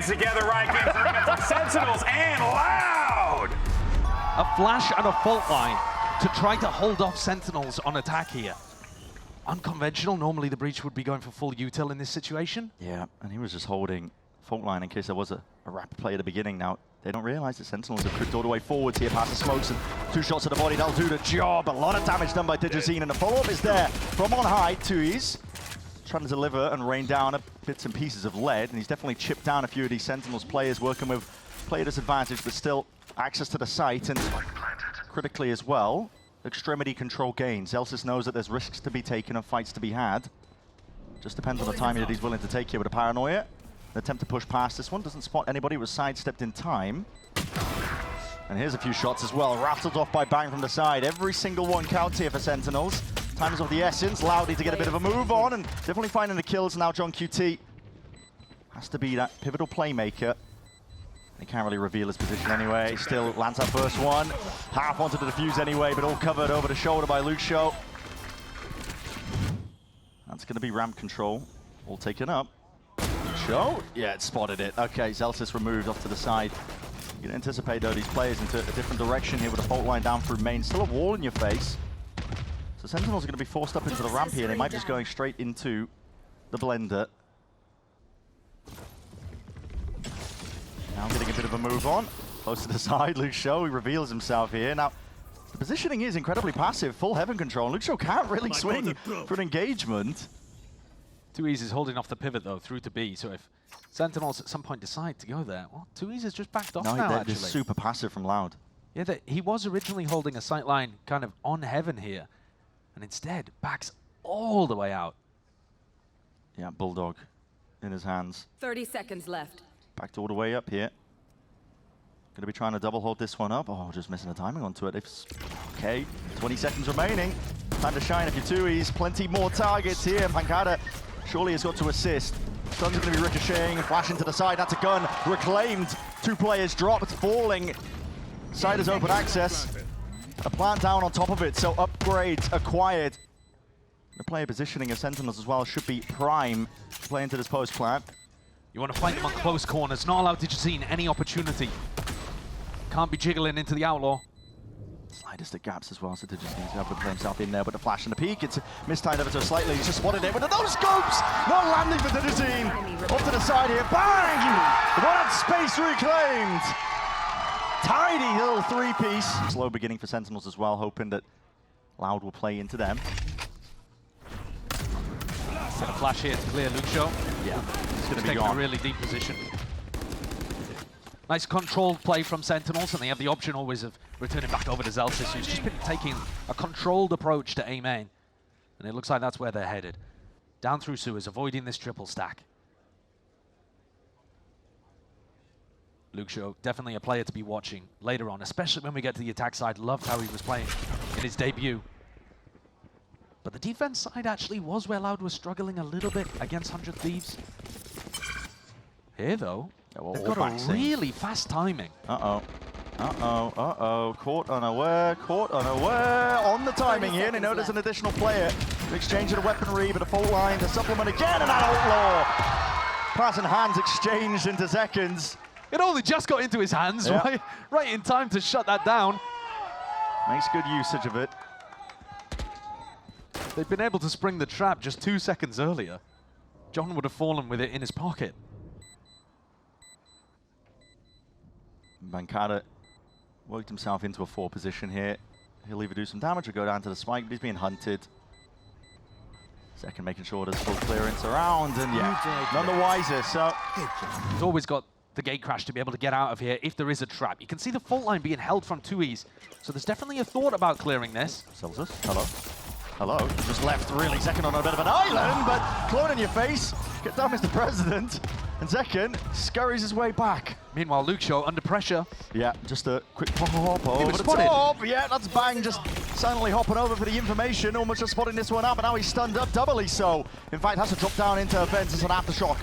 together, right? From Sentinels and Loud. A flash and a fault line to try to hold off Sentinels on attack here. Unconventional. Normally the Breach would be going for full util in this situation. Yeah, and he was just holding fault line in case there was a rapid play at the beginning. Now, they don't realize that Sentinels have crept all the way forwards here past the smokes, and 2 shots to the body, that'll do the job. A lot of damage done by Digizine, and the follow-up is there from on high. Tui's trying to deliver and rain down bits and pieces of lead, and he's definitely chipped down a few of these Sentinels players, working with player disadvantage, but still access to the site, and critically as well, extremity control gains. Zelsis knows that there's risks to be taken and fights to be had. Just depends on the timing that he's willing to take here with a paranoia. An attempt to push past this one, doesn't spot anybody, was sidestepped in time. And here's a few shots as well, rattled off by Bang from the side. Every single one counts here for Sentinels. Time is of the essence, Loudy to get a bit of a move on, and definitely finding the kills. Now John QT has to be that pivotal playmaker. He can't really reveal his position anyway. Still lands that first one. Half onto the defuse anyway, but all covered over the shoulder by Lucio. That's going to be ramp control, all taken up. Lucio, yeah, it spotted it. Okay, Zelsis removed off to the side. You can anticipate though these players into a different direction here with a fault line down through main. Still a wall in your face. So Sentinels are going to be forced up into the ramp here. They might be just going straight into the blender. Now getting a bit of a move on. Close to the side, Lucio, he reveals himself here. Now, the positioning is incredibly passive, full heaven control. Lucio can't really swing for an engagement. Tui's is holding off the pivot though, through to B, so if Sentinels at some point decide to go there, well, Tui's is just backed off now, they're actually. just super passive from Loud. Yeah, he was originally holding a sight line kind of on heaven here, and instead backs all the way out. Yeah, Bulldog in his hands. 30 seconds left. Backed all the way up here. Going to be trying to double hold this one up. Oh, just missing the timing onto it. Okay, 20 seconds remaining. Time to shine if you're Tui's. Plenty more targets here. Pancada surely has got to assist. Guns are going to be ricocheting, flashing to the side. That's a gun reclaimed. 2 players dropped, falling. Side is open access. A plant down on top of it, so upgrades acquired. The player positioning of Sentinels as well should be prime to play into this post plant. You want to fight them on close corners, not allow Digizine any opportunity. Can't be jiggling into the Outlaw. Slightest at gaps as well, so Digizine's able to play himself in there, but the flash and the peak, it's mistimed ever so slightly. He's just spotted it with those scopes! No landing for Digizine! Off to the side here, bang! What space reclaimed! Tidy little 3-piece. Slow beginning for Sentinels as well, hoping that Loud will play into them. Gonna flash here to clear Lucio. Yeah, it's gonna be taking gone. a really deep position. Nice controlled play from Sentinels, and they have the option always of returning back over to Zelsis, who's just been taking a controlled approach to A main. And it looks like that's where they're headed. Down through sewers, avoiding this triple stack. Lucio, definitely a player to be watching later on, especially when we get to the attack side. Loved how he was playing in his debut. But the defense side actually was where Loud was struggling a little bit against 100 Thieves. Here though, they've got a really fast timing. Uh-oh. Uh-oh, uh-oh. Caught unaware, on the timing here, and they know there's an additional player. Exchange of the weaponry, but a fault line to supplement again, and an Outlaw! Pass and hands exchanged into seconds. It only just got into his hands, yeah. right in time to shut that down. Makes good usage of it. They've been able to spring the trap just 2 seconds earlier. John would have fallen with it in his pocket. Bancada worked himself into a 4 position here. He'll either do some damage or go down to the spike, but he's being hunted. Second making sure there's full clearance around, and yeah, none the wiser, so. He's always got the gate crash to be able to get out of here if there is a trap. You can see the fault line being held from Tui's, so there's definitely a thought about clearing this. Celsius, hello. Hello, just left really second on a bit of an island, but clone in your face. Get down, Mr. President. And second, scurries his way back. Meanwhile, Lucio under pressure. Yeah, just a quick hop over the top. Yeah, that's Bang just silently hopping over for the information. Almost just spotting this one up, and now he's stunned up doubly so. In fact, has to drop down into vents as an aftershock.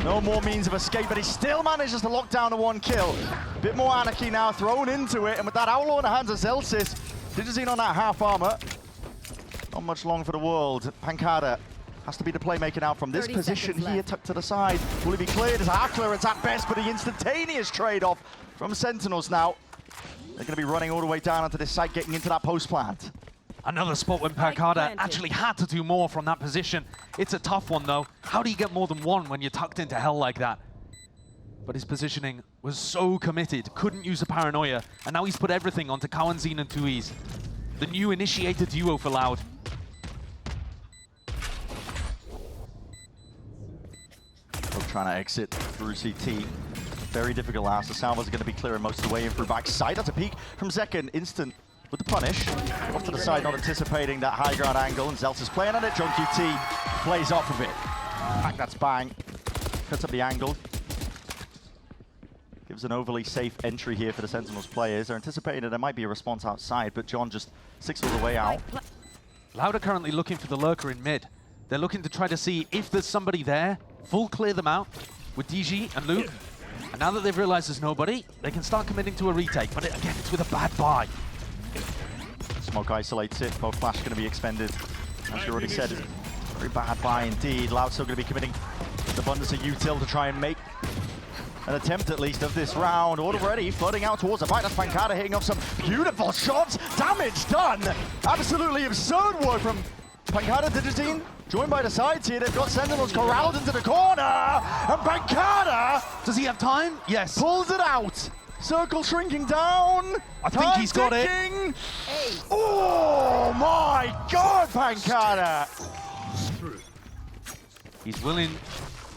No more means of escape, but he still manages to lock down a 1 kill. Bit more anarchy now thrown into it, and with that Outlaw in the hands of Zelsis, Digizine on that half armor. Not much long for the world. Pancada Has to be the playmaker now from this 30 position seconds here, left. tucked to the side. Will he be cleared? As a half clearance at best, but the instantaneous trade-off from Sentinels now. They're going to be running all the way down onto this site, getting into that post plant. Another spot when Pancada actually had to do more from that position. It's a tough one, though. How do you get more than one when you're tucked into hell like that? But his positioning was so committed, couldn't use a paranoia, and now he's put everything onto Kawanzin and Tuiz. The new initiator duo for Loud. Trying to exit through CT. Very difficult last. The Salvos are going to be clearing most of the way in through backside. That's a peek from Zekken. Instant with the punish. Off to the side, not anticipating that high ground angle, and Zelt's playing on it. John QT plays off of it. Back, that's bang. Cuts up the angle. Gives an overly safe entry here for the Sentinels players. They're anticipating that there might be a response outside, but John just sticks all the way out. Loud are currently looking for the lurker in mid. They're looking to try to see if there's somebody there, full clear them out with DG and Luke. And now that they've realized there's nobody, they can start committing to a retake. But again, it's with a bad buy. Smoke isolates it. Both flash going to be expended. As you already said, very bad buy indeed. Loud still going to be committing an abundance of util to try and make an attempt at least of this round. Already flooding out towards the back. That's Pancada hitting off some beautiful shots. Damage done. Absolutely absurd work from Pancada. Digitine joined by the sides here. They've got Sentinels corralled into the corner. And Pancada, Does he have time? Yes. pulls it out. Circle shrinking down. I think he's got it. ticking. Oh my God, Pancada. He's willing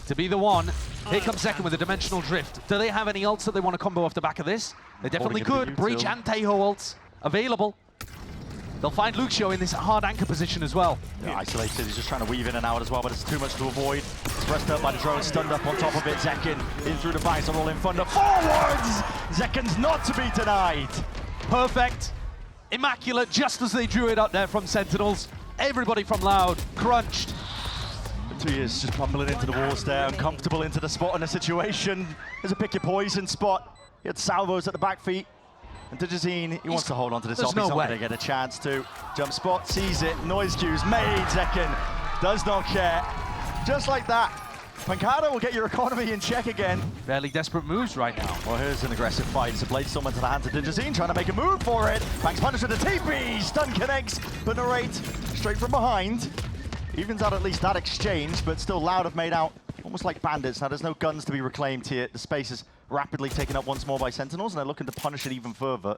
to be the one. Here comes Zekken with a dimensional drift. Do they have any ults that they want to combo off the back of this? They definitely Holding it could. to Breach util. and Taeho ults available. They'll find Luxio in this hard anchor position as well. Yeah, isolated, he's just trying to weave in and out as well, but it's too much to avoid. It's pressed up by the drone, stunned up on top of it. Zekken in through the Bison, all in thunder. Forwards! Zekken's not to be denied. Perfect. Immaculate, just as they drew it up there from Sentinels. Everybody from Loud, crunched. The 2 years just bumbling into the walls there, uncomfortable into the spot in the situation. There's a pick your poison spot. He had salvos at the back feet. And Digitine, he wants to hold on to this off. no He's not way. going to get a chance to. Jump spot, sees it, noise cues made. Zekken does not care. Just like that, Pancada will get your economy in check again. Fairly desperate moves right now. Well, here's an aggressive fight. It's a blade storm into the hands of Digitine, trying to make a move for it. Banks punish with the TP, stun connects, but Narrate straight from behind. Evens out at least that exchange, but still Loud have made out almost like bandits. Now there's no guns to be reclaimed here. The space is rapidly taken up once more by Sentinels, and they're looking to punish it even further.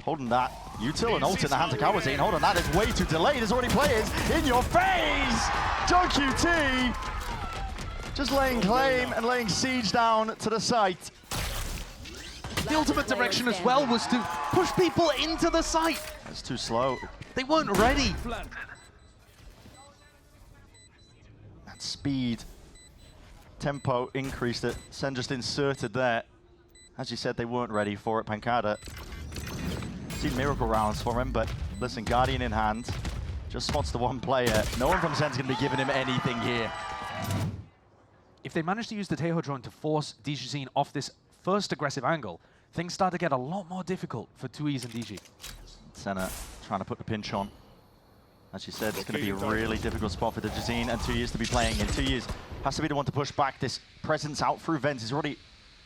Holding that. Util and ult in the hands of Kawanzin. Hold on, that is way too delayed. There's already players in your face! John QT just laying claim and laying siege down to the site. The ultimate direction as well was to push people into the site. That's too slow. They weren't ready. That speed, tempo increase that Sen just inserted there. As you said, they weren't ready for it. Pancada. Seen miracle rounds for him, but listen, Guardian in hand. Just spots the one player. No one from Sen's going to be giving him anything here. If they manage to use the Taeho drone to force Digitine off this first aggressive angle, things start to get a lot more difficult for Tuiz and DG. Senna trying to put the pinch on. As you said, it's going to be a really difficult spot for Digitine, and 2 years to be playing in. 2 years has to be the one to push back this presence out through vents. He's already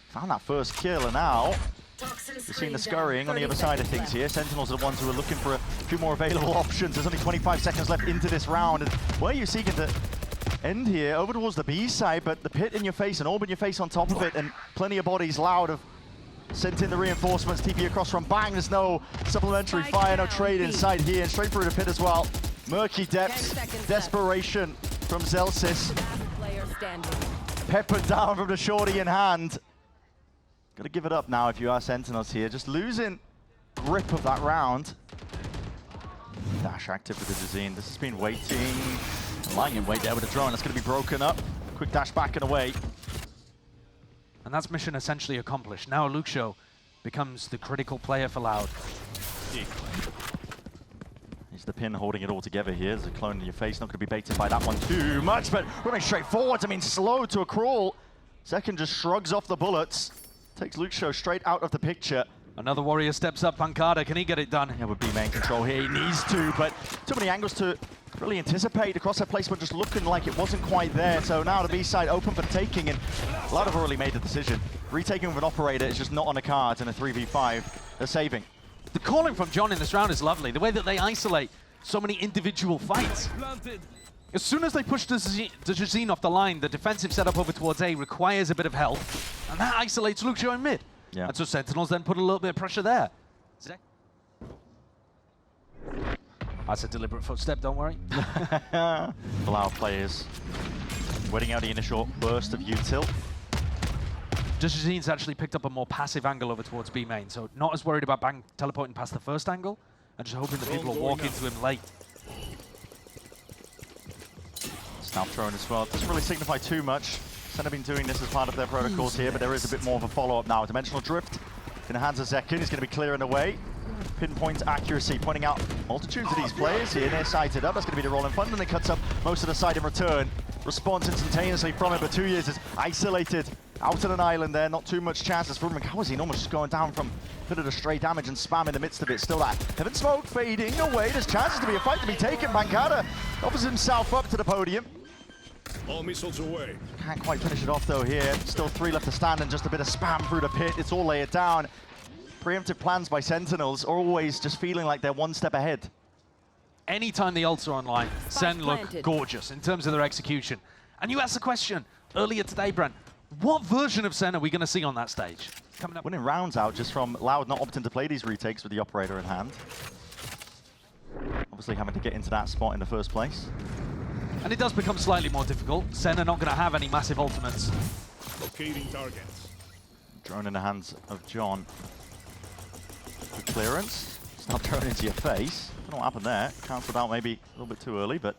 found that first kill, and now we're seeing the scurrying on the other side of things here. Sentinels are the ones who are looking for a few more available options. There's only 25 seconds left into this round, and where are you seeking to end here? Over towards the B side, but the pit in your face and orb in your face on top of it, and plenty of bodies. Loud have sent in the reinforcements. TP across from Bang. There's no supplementary fire, no trade inside here, and straight through the pit as well. Murky depths, desperation from Zelsis. Peppered down from the shorty in hand. Gotta give it up now if you are Sentinels here. Just losing grip of that round. Dash active with the Digitine. This has been waiting. Lying in wait there with the drone. That's gonna be broken up. Quick dash back and away. And that's mission essentially accomplished. Now Luxio becomes the critical player for Loud. He's the pin holding it all together here. There's a clone in your face. Not gonna be baited by that one too much, but running straight forwards. I mean, slow to a crawl. Second just shrugs off the bullets. Takes Luxio straight out of the picture. Another warrior steps up, Pancada. Can he get it done? Yeah, with B main control here, he needs to, but too many angles to really anticipate. The crosshair placement just looking like it wasn't quite there. So now the B side open for taking, and Loud have already made the decision. Retaking with an operator is just not on the cards in a 3v5. They're saving. The calling from John in this round is lovely. The way that they isolate so many individual fights. As soon as they push Dejazine off the line, the defensive setup over towards A requires a bit of help, and that isolates Luxio in mid. Yeah. And so Sentinels then put a little bit of pressure there. That's a deliberate footstep, don't worry. Allow players waiting out the initial burst of util. Dejazine's actually picked up a more passive angle over towards B main, so not as worried about Bang teleporting past the first angle, and just hoping that people will walk into him late. Snap thrown as well. Doesn't really signify too much. SEN have been doing this as part of their protocols here, but there is a bit more of a follow-up now. Dimensional drift in the hands of Zekin. He's going to be clearing away. Pinpoint accuracy, pointing out multitudes of these players here. Near sighted up. That's going to be the roll in front, and it cuts up most of the side in return. Response instantaneously from it, but 2 years is isolated out on an island there. Not too much chances for him. Kawazine almost just going down from a bit of the stray damage and spam in the midst of it. Still that heaven smoke fading away. There's chances to be a fight to be taken. Bancada offers himself up to the podium. All missiles away. Can't quite finish it off though here. Still 3 left to stand and just a bit of spam through the pit. It's all laid down. Preemptive plans by Sentinels are always just feeling like they're one step ahead. Anytime the ults are online, SEN look gorgeous in terms of their execution. And you asked the question earlier today, Brent, what version of SEN are we going to see on that stage? Coming up. Winning rounds out just from Loud not opting to play these retakes with the operator in hand. Obviously having to get into that spot in the first place. And it does become slightly more difficult. SEN are not going to have any massive ultimates. Locating targets. Drone in the hands of John. Good clearance. It's not thrown into your face. I don't know what happened there. Cancelled out maybe a little bit too early, but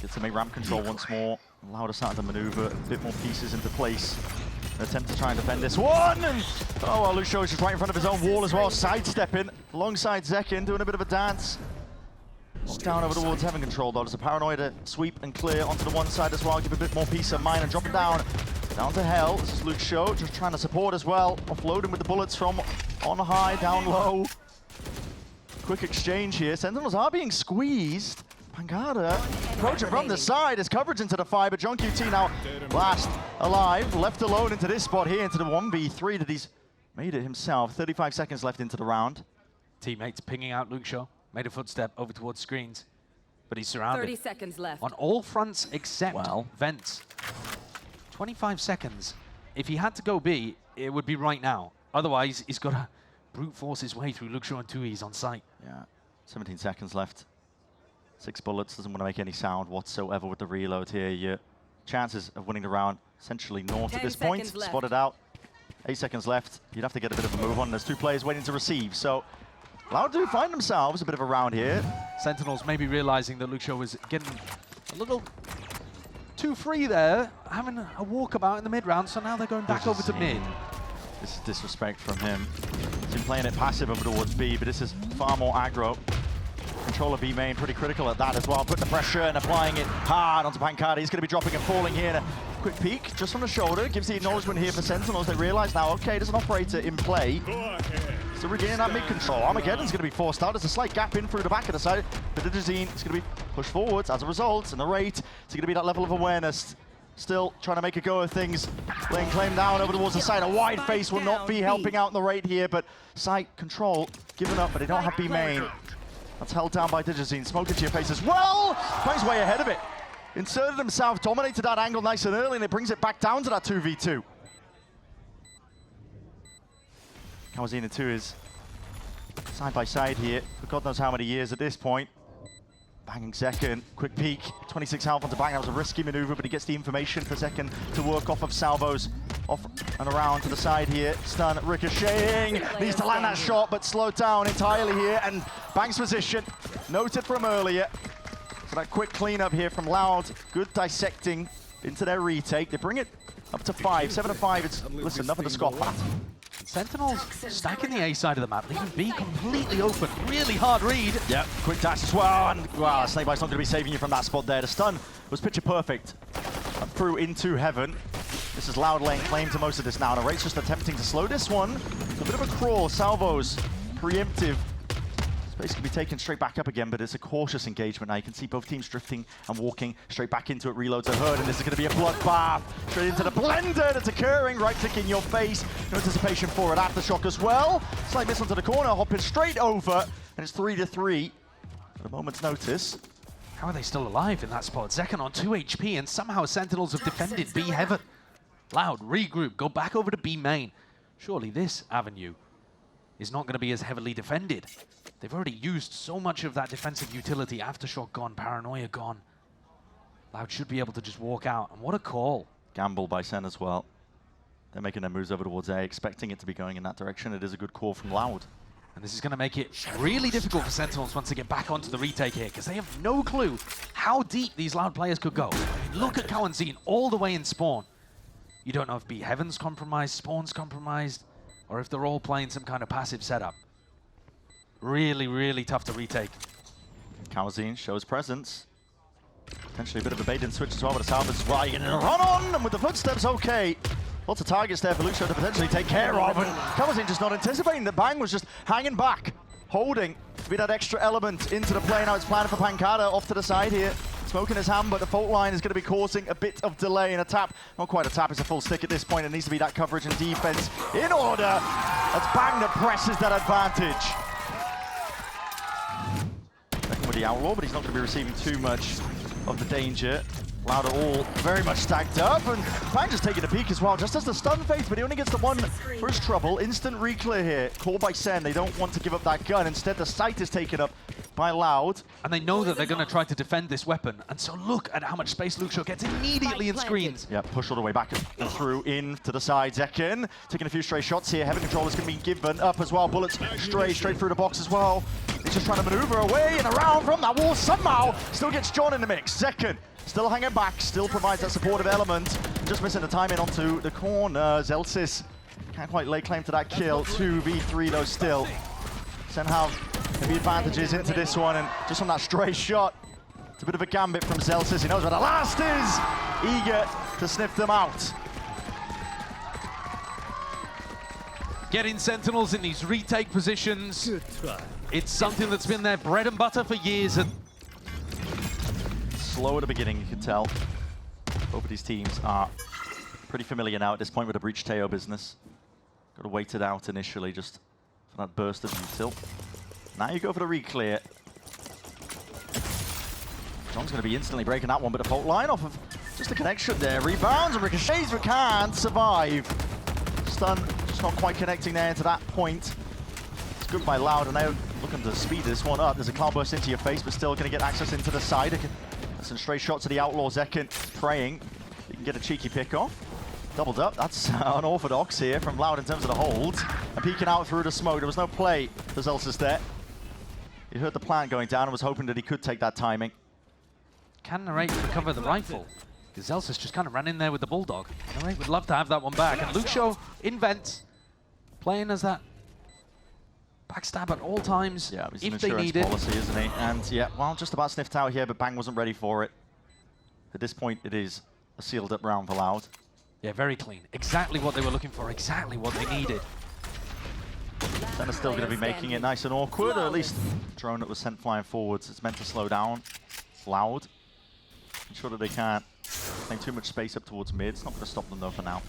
gets to make ramp control once more. Loud is starting to maneuver a bit more pieces into place. An attempt to try and defend this one. And oh, well, Lucio is just right in front of his own wall as well, sidestepping alongside Zekin, doing a bit of a dance. Down over towards heaven control though. There's a paranoid to sweep and clear onto the one side as well, give a bit more peace of mind and drop it down to hell. This is Lucio just trying to support as well, offloading with the bullets from on high, down low. Quick exchange here. Sentinels are being squeezed. Pangada approaching from the side. His coverage into the fire, but John QT now last alive, left alone into this spot here, into the 1v3 that he's made it himself. 35 seconds left into the round. Teammates pinging out Lucio. Made a footstep over towards screens, but he's surrounded. 30 seconds left. On all fronts except vents. 25 seconds. If he had to go B, it would be right now. Otherwise, he's got to brute force his way through Luxio and Tui's on site. Yeah, 17 seconds left. 6 bullets, doesn't want to make any sound whatsoever with the reload here. Your chances of winning the round essentially naught at this point. Spotted out. 8 seconds left. You'd have to get a bit of a move on. There's 2 players waiting to receive, so Loud do find themselves a bit of a round here. Sentinels maybe realizing that Luxio was getting a little too free there, having a walkabout in the mid-round, so now they're going back over to mid. This is disrespect from him. He's been playing it passive over towards B, but this is far more aggro. Control of B main, pretty critical at that as well. Putting the pressure and applying it hard onto Pancada. He's going to be dropping and falling here. And a quick peek just from the shoulder. Gives the acknowledgement here for Sentinels. They realize now, okay, there's an operator in play. So regaining that mid-control. Armageddon's going to be forced out. There's a slight gap in through the back of the side. But Dejazine is going to be pushed forwards as a result. And the rate is going to be that level of awareness. Still trying to make a go of things. Laying claim down over towards the side. A wide face will not be helping out in the rate here. But site control given up, but they don't have B main. That's held down by Dejazine. Smoke into your face as well. Plays way ahead of it. Inserted himself, dominated that angle nice and early, and it brings it back down to that 2v2. Kawazine and 2 is side by side here for God knows how many years at this point. Banging second, quick peek, 26 health onto Bang. That was a risky maneuver, but he gets the information for second to work off of salvos. Off and around to the side here. Stun ricocheting. Needs to land that shot, but slowed down entirely here. And Bang's position, noted from earlier. So that quick cleanup here from Loud. Good dissecting into their retake. They bring it up to 5. 7 to 5. It's, listen, nothing to scoff at. Sentinels stacking the A side of the map, leaving B completely open. Really hard read. Yep, quick dash as well. And wow, Snake Bite's not going to be saving you from that spot there. The stun was picture perfect. Up through into heaven. This is Loud laying claim to most of this now. The rate's just attempting to slow this one. It's a bit of a crawl. Salvos, preemptive. Space can be taken straight back up again, but it's a cautious engagement now. You can see both teams drifting and walking straight back into it. Reloads are heard, and this is going to be a bloodbath. Straight into the blender that's occurring. Right click in your face. No anticipation for it. Aftershock as well. Slight miss onto the corner, hopping straight over, and it's 3-3 at a moment's notice. How are they still alive in that spot? Zekken on 2 HP, and somehow Sentinels have defended B heaven. Loud, regroup, go back over to B main. Surely this avenue is not going to be as heavily defended. They've already used so much of that defensive utility. Aftershock gone, Paranoia gone. Loud should be able to just walk out, and what a call. Gamble by Sen as well. They're making their moves over towards A, expecting it to be going in that direction. It is a good call from Loud. And this is going to make it really difficult for Sentinels once they get back onto the retake here, because they have no clue how deep these Loud players could go. Look at Cowanzine all the way in Spawn. You don't know if B Heaven's compromised, Spawn's compromised, or if they're all playing some kind of passive setup. Really, really tough to retake. Cowanzine shows presence. Potentially a bit of a bait and switch as well, but it's Albert as well. You're going to run on, and with the footsteps, okay. Lots of targets there for Lucio to potentially take care of, and Cowanzine just not anticipating that Bang was just hanging back, holding, with that extra element into the play. Now it's planning for Pancada off to the side here. Smoke in his hand, but the fault line is going to be causing a bit of delay in a tap. Not quite a tap, it's a full stick at this point. It needs to be that coverage and defense in order. That's Bang that presses that advantage. Second with the Outlaw, but he's not going to be receiving too much of the danger. Loud are all very much stacked up, and Bang just taking a peek as well, just as the stun phase, but he only gets the one for his trouble. Instant reclear here, called by Sen. They don't want to give up that gun. Instead, the sight is taken up by Loud. And they know that they're going to try to defend this weapon, and so look at how much space Lucio gets immediately in screens. Yeah, push all the way back and through in to the side. Zekken taking a few stray shots here. Heaven control is going to be given up as well. Bullets straight through the box as well. He's just trying to maneuver away and around from that wall somehow. Still gets John in the mix. Zekken still hanging back, still provides that supportive element. Just missing the timing onto the corner. Zelsis can't quite lay claim to that kill. 2v3 though still. Sen have maybe advantages into this one, and just on that stray shot, it's a bit of a gambit from Zelsis. He knows where the last is. Eager to sniff them out. Getting Sentinels in these retake positions. Good try. It's something that's been their bread and butter for years. And Slow at the beginning, you can tell. Both of these teams are pretty familiar now at this point with the Breach Teo business. Got to wait it out initially just for that burst of util. Now you go for the reclear. John's going to be instantly breaking that one, but the fault line off of just a connection there. Rebounds and ricochets, but can't survive. Stun just not quite connecting there to that point. It's good by Loud, and now looking to speed this one up. There's a cloud burst into your face, but still going to get access into the side. Some stray shots to the Outlaw. Zekken praying he can get a cheeky pick off. Doubled up. That's unorthodox here from Loud in terms of the hold. And peeking out through the smoke. There was no play for Zelsis there. He heard the plant going down and was hoping that he could take that timing. can Narrate recover the rifle? Because Zelsis just kind of ran in there with the Bulldog. Narrate would love to have that one back. And Lucio invents, playing as that backstab at all times, yeah, he's if an they insurance need it. policy, isn't he? And yeah, well, just about sniffed out here, but Bang wasn't ready for it. At this point, it is a sealed up round for Loud. Yeah, very clean. Exactly what they were looking for, exactly what they needed. Sen is still going to be making it nice and awkward, or at least the drone that was sent flying forwards. It's meant to slow down. Loud. Ensure that they can't claim too much space up towards mid. It's not going to stop them though for now.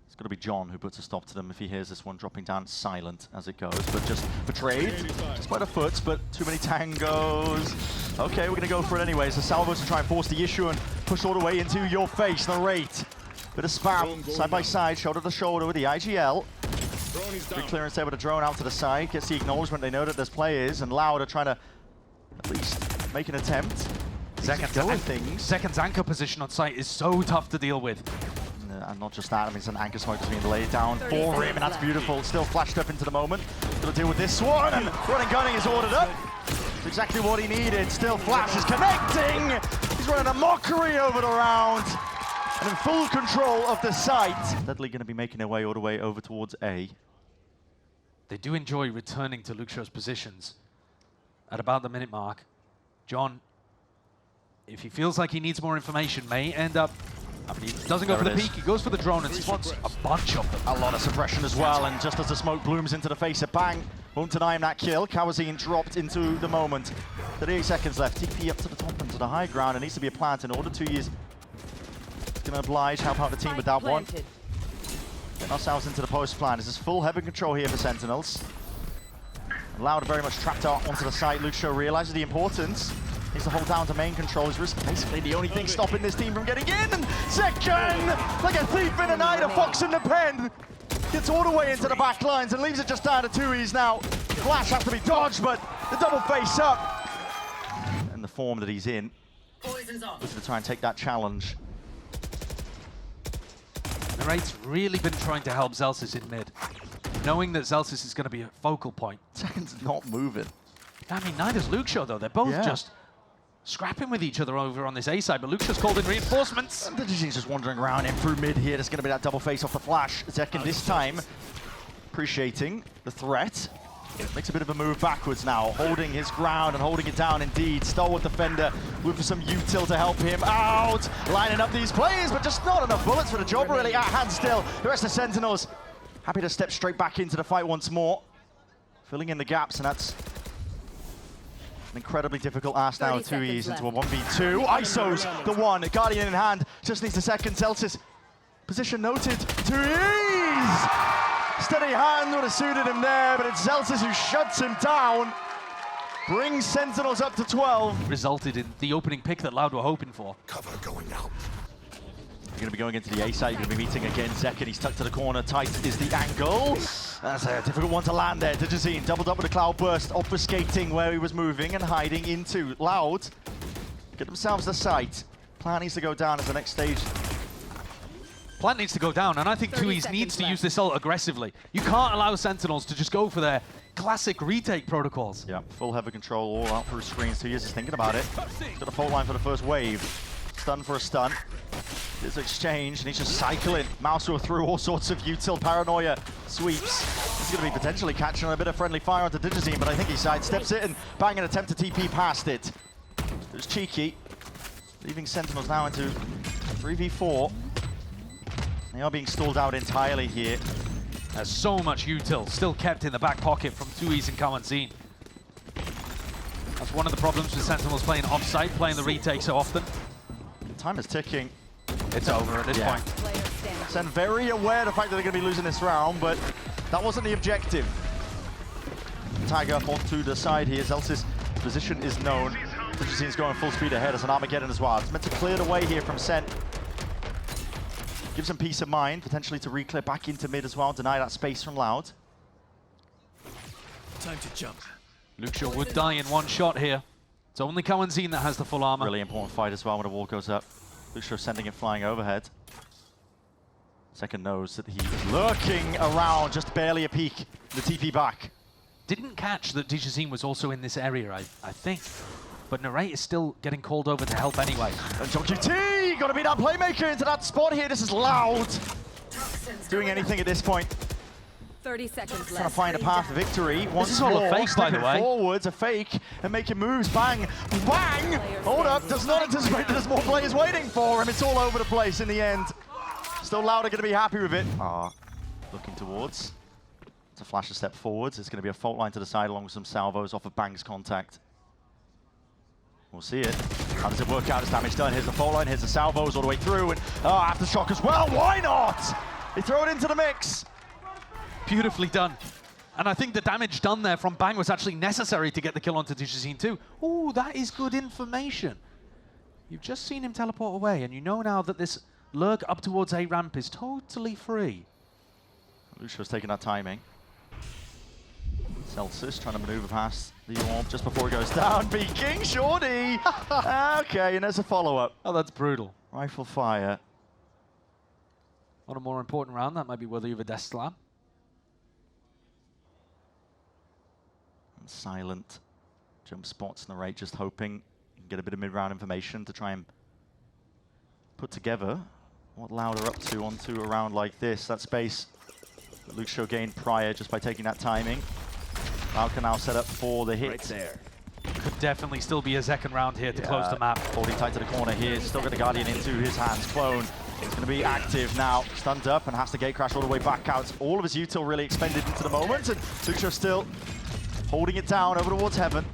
It's going to be John who puts a stop to them if he hears this one dropping down silent as it goes, but just betrayed. Just by the foot, but too many tangos. Okay, we're going to go for it anyways. The salvos to try and force the issue and push all the way into your face. Narrate. Bit of spam, side by side, shoulder to shoulder with the IGL. Free clearance there with a drone out to the side. Gets the acknowledgement, they know that there's players, and Loud are trying to at least make an attempt. Second's anchor position on site is so tough to deal with. And not just that, I mean, it's an anchor smoke that's being laid down for him, and that's beautiful. Still flashed up into the moment. Got to deal with this one, and running gunning is ordered up. It's exactly what he needed. Still Flash is connecting. He's running a mockery over the round. And in full control of the site. Deadly going to be making their way all the way over towards A. They do enjoy returning to Lucio's positions at about the minute mark. John, if he feels like he needs more information, may end up... I mean, he doesn't go for the peek, he goes for the drone and spots a bunch of them. A lot of suppression as well, and just as the smoke blooms into the face of Bang, Won't deny him that kill. Kawazine dropped into the moment. 38 seconds left. TP up to the top and to the high ground. It needs to be a plant in order. 2 years. Going to oblige, help out the team with that one. Getting ourselves into the post plan. This is full heaven control here for Sentinels. Loud very much trapped out onto the site. Lucio realizes the importance. Needs to hold down to main control. He's basically the only thing stopping this team from getting in. And second, like a thief in the night, a fox in the pen. Gets all the way into the back lines and leaves it just down to 2Es now. Flash has to be dodged, but the double face up. And the form that he's in. Looking to try and take that challenge. Narrate's really been trying to help Zelsis in mid, knowing that Zelsis is going to be a focal point. Second's not moving. I mean, neither's Lucio, though. They're both just scrapping with each other over on this A side, but Lucio's called in reinforcements. He's just wandering around in through mid here. There's going to be that double face off the flash. Zekin this time appreciating the threat. Makes a bit of a move backwards now, holding his ground and holding it down indeed. Stalwart defender with some util to help him out. Lining up these plays, but just not enough bullets for the job really at hand still. The rest of Sentinels happy to step straight back into the fight once more. Filling in the gaps, and that's an incredibly difficult ask now. 2Es into a 1v2. ISO's the one, Guardian in hand, just needs a second. Zelsis, position noted. 2Es! Steady hand would have suited him there, but it's Zelsis who shuts him down. Brings Sentinels up to 12. Resulted in the opening pick that Loud were hoping for. Cover going out. You're going to be going into the A side. You're going to be meeting again Zekin. He's tucked to the corner. Tight is the angle. That's a difficult one to land there. Digizine doubled up with a cloud burst, obfuscating where he was moving and hiding into. Loud get themselves the site. Plan needs to go down as the next stage. Plant needs to go down, and I think 2Es needs to use this ult aggressively. You can't allow Sentinels to just go for their classic retake protocols. Yeah, full heavy control all out through screens. 2Es is thinking about it. He's got a fault line for the first wave. Stun for a stun. This exchange, and he's just cycling. Mouser through all sorts of util paranoia sweeps. He's going to be potentially catching a bit of friendly fire onto Digizine, but I think he sidesteps it and bang an attempt to TP past it. It was cheeky, leaving Sentinels now into 3v4. They are being stalled out entirely here. There's so much util still kept in the back pocket from 2Es and Kawazine. That's one of the problems with Sentinels playing off-site, playing the retake so often. Time is ticking. It's over at this point. Sen very aware of the fact that they're going to be losing this round, but that wasn't the objective. Tiger onto the side here. Zelsis' position is known. Digizine's going full speed ahead as an Armageddon as well. It's meant to clear the way here from Sen. Gives him peace of mind, potentially to re-clear back into mid as well, deny that space from Loud. Time to jump. Lucio would die in one shot here. It's only Kawazine that has the full armor. Really important fight as well when the wall goes up. Lucio sending it flying overhead. Second knows that he is lurking around, just barely a peek. The TP back. Didn't catch that Digizine was also in this area, I think. But Narrate is still getting called over to help anyway. And JoQT, gotta be that playmaker into that spot here. This is Loud. Doing anything at this point. 30 seconds left. Trying to find a path to victory. This is all a fake, by the way. Forwards, a fake, and making moves. Bang, bang! Hold up, does not anticipate that there's more players waiting for him. It's all over the place in the end. Still Loud are gonna be happy with it. Looking towards. To flash a step forwards. It's gonna be a fault line to the side along with some salvos off of Bang's contact. We'll see it. How does it work out? His damage done. Here's the fault line, here's the salvos all the way through, and aftershock as well. Why not? They throw it into the mix. Beautifully done. And I think the damage done there from Bang was actually necessary to get the kill onto Digizine too. Oh, that is good information. You've just seen him teleport away, and you know now that this lurk up towards A ramp is totally free. Lucio's taking that timing. Celsius trying to maneuver past the orb just before it goes down. Peeking, Shorty! Okay, and there's a follow-up. Oh, that's brutal. Rifle fire. On a more important round, that might be worthy of a death slam. And silent. Jump spots Narrate, just hoping you can get a bit of mid-round information to try and put together what Loud are up to onto a round like this. That space that Lucio gained prior just by taking that timing. Loud can now set up for the hit. Right there. Could definitely still be a second round here to close the map. Holding tight to the corner here. Still got the Guardian into his hands. Clone is going to be active now. Stunned up and has to gate crash all the way back out. All of his util really expended into the moment. And Lucio still holding it down over towards heaven.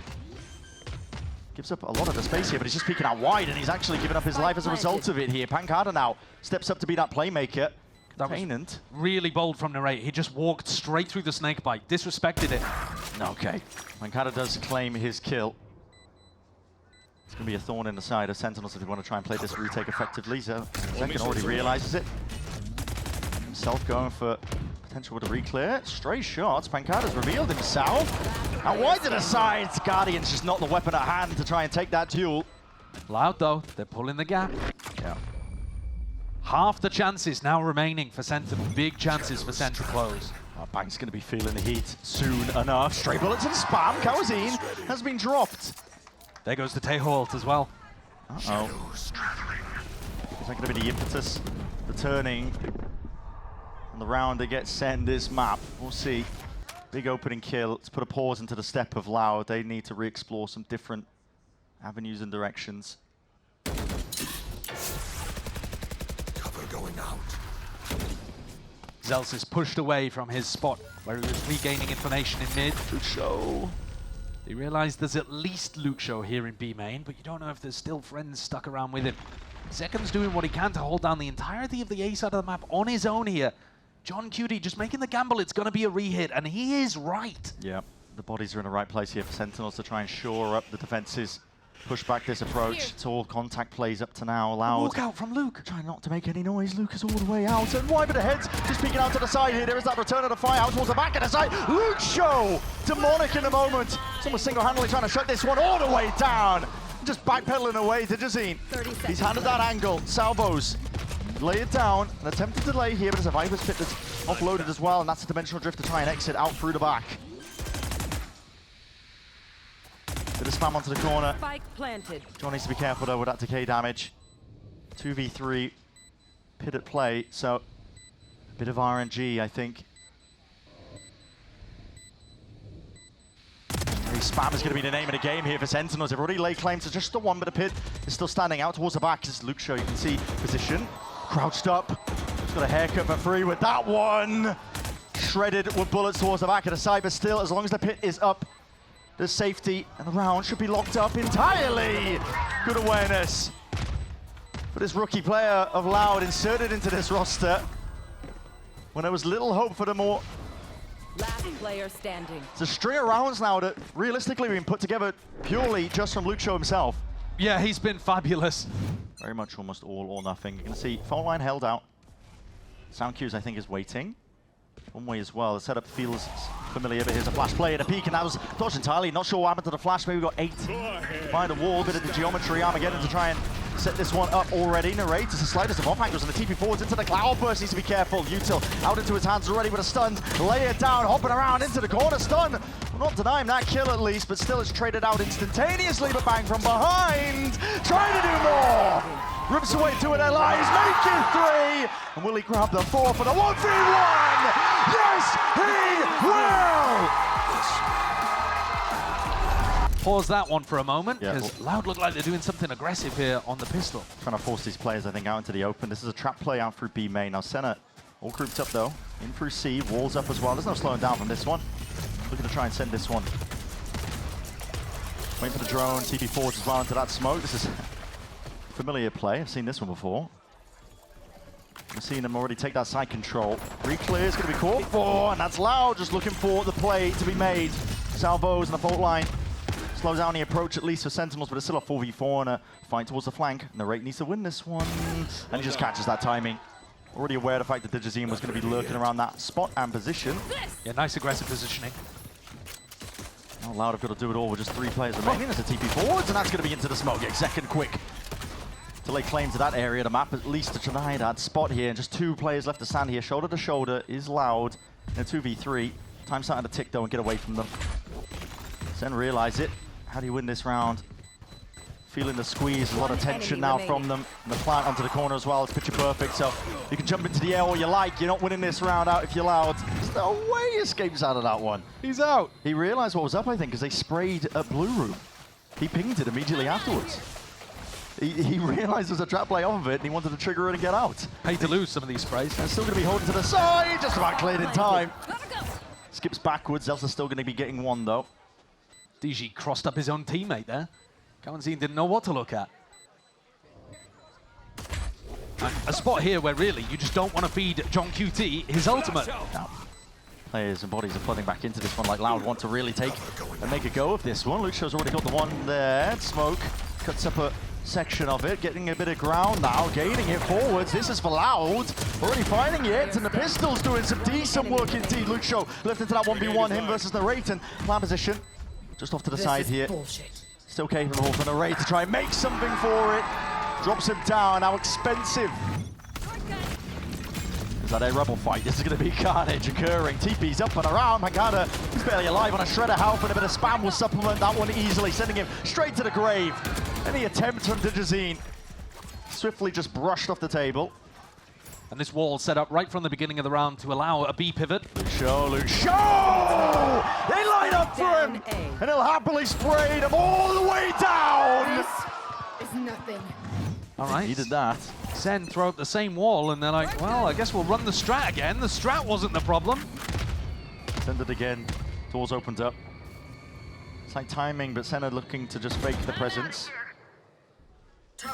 Gives up a lot of the space here, but he's just peeking out wide, and he's actually giving up his life as a result of it here. Pancada now steps up to be that playmaker. That was really bold from Narrate. He just walked straight through the snake bite, disrespected it. Okay. Pancada does claim his kill. It's going to be a thorn in the side of Sentinels if they want to try and play this retake effectively. So Zenkin already realizes it. Himself going for potential with a re-clear. Stray shots. Pancada's revealed himself. Now wide to the sides. Guardian's just not the weapon at hand to try and take that duel. Loud though, they're pulling the gap. Yeah. Half the chances now remaining for Sentinel. Big chances for Sen to close. Oh, Bank's going to be feeling the heat soon enough. Stray bullets and spam. Kawazine has been dropped. There goes the Teholt as well. Uh-oh. Is that going to be the impetus? The turning on the round that gets Sen this map. We'll see. Big opening kill. Let's put a pause into the step of Loud. They need to re-explore some different avenues and directions. Going out. Zels is pushed away from his spot where he was regaining information in mid. Luxo. They realize there's at least Luxo here in B main, but you don't know if there's still friends stuck around with him. Zekken's doing what he can to hold down the entirety of the A side of the map on his own here. John Cutie just making the gamble, it's going to be a re-hit, and he is right. Yeah, the bodies are in the right place here for Sentinels to try and shore up the defenses. Push back this approach. It's all contact plays up to now. Loud. Walk out from Luke. Trying not to make any noise. Luke is all the way out. And wide with the heads. Just peeking out to the side here. There is that return of the fire out towards the back of the side. Luke Show! Demonic in the moment. Someone single-handedly trying to shut this one all the way down. Just backpedaling away to Jazine. He's handed that angle. Salvos. Lay it down. An attempted delay here, but there's a Viper's Pit that's offloaded as well. And that's a Dimensional Drift to try and exit out through the back. Bit of spam onto the corner. Spike planted. John needs to be careful though with that decay damage. 2v3 pit at play, so a bit of RNG, I think. Spam is going to be the name of the game here for Sentinels. They've already laid claim to just the one, but the pit is still standing out towards the back. As Luke Show, you can see position. Crouched up. He's got a haircut for free with that one. Shredded with bullets towards the back of the side, but still, as long as the pit is up, there's safety, and the round should be locked up entirely. Good awareness. But this rookie player of Loud inserted into this roster when there was little hope for the more. Last player standing. It's a string of rounds now that realistically have been put together purely just from Luke Show himself. Yeah, he's been fabulous. Very much almost all or nothing. You can see phone line held out. Sound cues, I think, is waiting. One way as well. The setup feels familiar, but here's a flash play and a peek, and that was dodged entirely. Not sure what happened to the flash. Maybe we got 8 by the wall. Bit of the geometry. Armageddon to try and set this one up already. Narrate as the slightest of off angles and the TP forwards into the cloud burst. Needs to be careful. Util out into his hands already with a stun. Lay it down, hopping around into the corner. Stun. We're not denying that kill at least, but still it's traded out instantaneously. But Bang from behind. Trying to do more. Rips away 2 of their lives, make it 3! And will he grab the 4 for the 1v1? Yes, he will! Pause that one for a moment, Yeah, because Loud look like they're doing something aggressive here on the pistol. Trying to force these players, I think, out into the open. This is a trap play out through B main. Now Senna, all grouped up though, in through C, walls up as well. There's no slowing down from this one. Looking to try and send this one. Waiting for the drone, TP forwards as well into that smoke. This is familiar play. I've seen this one before. I've seen them already take that side control. Re-clear is going to be caught for, and that's Loud just looking for the play to be made. Salvos and the fault line. Slows down the approach at least for Sentinels, but it's still a 4v4 and a fight towards the flank. Narrate needs to win this one, and he just catches that timing. Already aware of the fact that Digizine was going to be lurking around that spot and position. Yeah, nice aggressive positioning. Now Loud have got to do it all with just 3 players remaining. There's a TP forwards, and that's going to be into the smoke. Yeah, second quick to lay claim to that area of the map, at least to try that spot here. And just 2 players left to stand here. Shoulder to shoulder is Loud in a 2v3. Time starting to tick though and get away from them. Sen realize it. How do you win this round? Feeling the squeeze, a lot of tension now from them. And the plant onto the corner as well. It's picture perfect, so you can jump into the air all you like. You're not winning this round out if you're Loud. There's no way he escapes out of that one. He's out. He realized what was up, I think, because they sprayed a blue room. He pinged it immediately afterwards. He realized there was a trap play off of it, and he wanted to trigger it and get out. Hate to lose some of these sprays. And still going to be holding to the side, just about cleared in time. Skips backwards, Zelsa's still going to be getting one though. DG crossed up his own teammate there. Kawanzine didn't know what to look at. And a spot here where really you just don't want to feed John QT his ultimate. Now, players and bodies are flooding back into this one like Loud want to really take and make a go of this one. Luxio's already got the one there. Smoke cuts up a section of it, getting a bit of ground now, gaining it forwards. This is for Loud, already finding it, and the pistol's doing some decent work indeed. Luxio left into that 1v1, him versus Narrate, and plan position just off to the side here. Still capable for Narrate to try and make something for it. Drops him down, how expensive. Is that a rebel fight? This is going to be carnage occurring. TP's up and around. Pancada, he's barely alive on a shredder health, and a bit of spam will supplement that one easily, sending him straight to the grave. Any attempt from Digizine swiftly just brushed off the table. And this wall set up right from the beginning of the round to allow a B pivot. Luxio! They line up for him! And he'll happily spray them all the way down! This is nothing. All right. He did that. SEN throw up the same wall, and they're like, well, I guess we'll run the strat again. The strat wasn't the problem. Send it again. Doors opened up. It's like timing, but Senna looking to just fake the presence.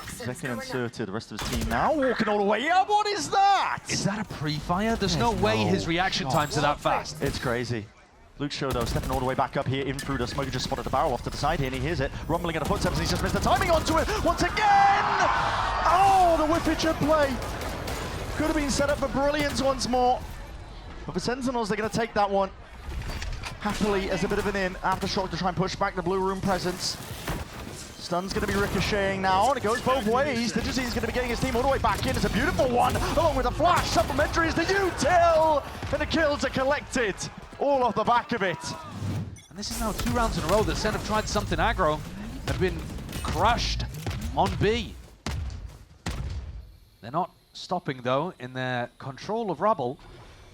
Second inserted, the rest of his team now walking all the way up. What is that? Is that a pre-fire? There's no way his reaction times are that fast. It's crazy. Luxio though, stepping all the way back up here, in through the smoke, just spotted the barrel off to the side here, and he hears it, rumbling at the footsteps, and he's just missed the timing onto it once again! Oh, the whiffage at play. Could have been set up for brilliance once more. But for Sentinels, they're going to take that one happily as a bit of an in. Aftershock to try and push back the blue room presence. Stun's going to be ricocheting now, and it goes both ways. Digizine's going to be getting his team all the way back in. It's a beautiful one, along with a flash. Supplementary is the util, and the kills are collected, all off the back of it. And this is now 2 rounds in a row that SEN have tried something aggro, have been crushed on B. They're not stopping, though, in their control of Rubble.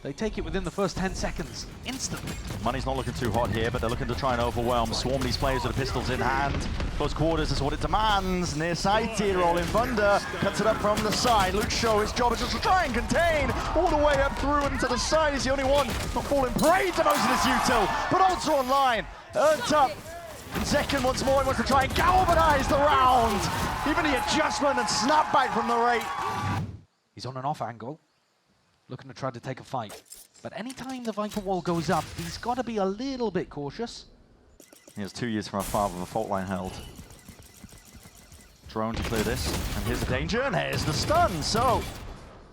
They take it within the first 10 seconds, instantly. Money's not looking too hot here, but they're looking to try and overwhelm, swarm these players with the pistols in hand. Close quarters is what it demands. Near side here, Rolling Thunder cuts it up from the side. Luxio, his job is just to try and contain all the way up through and to the side. He's the only one not falling prey to most of this util, but also online. Earned up. And second once more, he wants to try and galvanize the round. Even the adjustment and snapback from the rate. He's on an off angle, looking to try to take a fight. But anytime the Viper wall goes up, he's got to be a little bit cautious. He has 2 years from afar with a fault line held. Drone to clear this, and here's the danger, and here's the stun. So,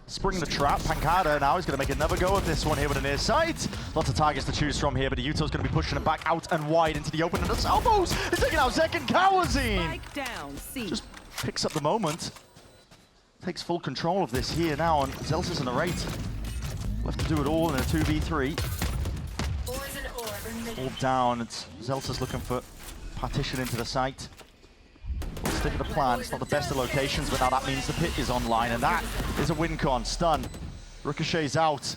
spring the trap. Pancada now is going to make another go of this one here with a near sight. Lots of targets to choose from here, but the Util's going to be pushing him back out and wide into the open, and the Salvos is taking out second Kawanzine. Spike down, C. Just picks up the moment. Takes full control of this here now, and Zelsis and Narrate left to do it all in a 2v3. All down, it's Zelsis looking for partition into the site. We'll stick to the plan. It's not the best of locations, but now that means the pit is online, and that is a win con. Stun. Ricochet's out.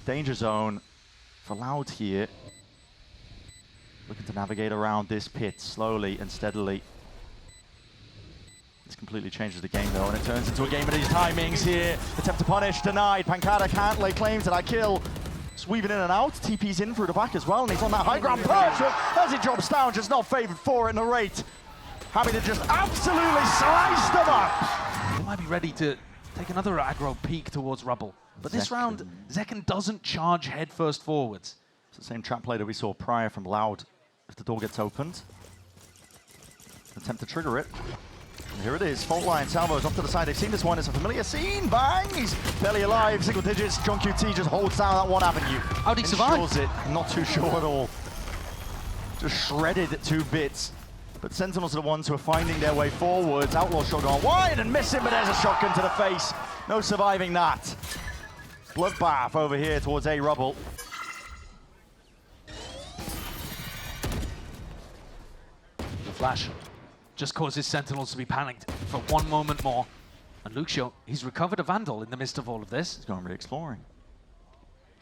Danger zone for Loud here. Looking to navigate around this pit slowly and steadily. This completely changes the game though, and it turns into a game of these timings here. Attempt to punish, denied. Pancada can't lay claim to that kill. Just weaving in and out. TP's in through the back as well, and he's on that high ground. Perfect as he drops down, just not favored for it. Narrate having to just absolutely slice them up. They might be ready to take another aggro peek towards Rubble. But this round, Zekken doesn't charge headfirst forwards. It's the same trap play that we saw prior from Loud. If the door gets opened, attempt to trigger it. And here it is, fault line, Salvo's off to the side. They've seen this one, it's a familiar scene, bang! He's barely alive, single digits. John QT just holds down that one avenue. How'd he survive? Ensures it, not too sure at all. Just shredded at 2 bits. But Sentinels are the ones who are finding their way forwards. Outlaw shot on wide and missing, but there's a shotgun to the face. No surviving that. Bloodbath over here towards A Rubble. The flash just causes Sentinels to be panicked for 1 moment more. And Luxio, he's recovered a Vandal in the midst of all of this. He's going re-exploring.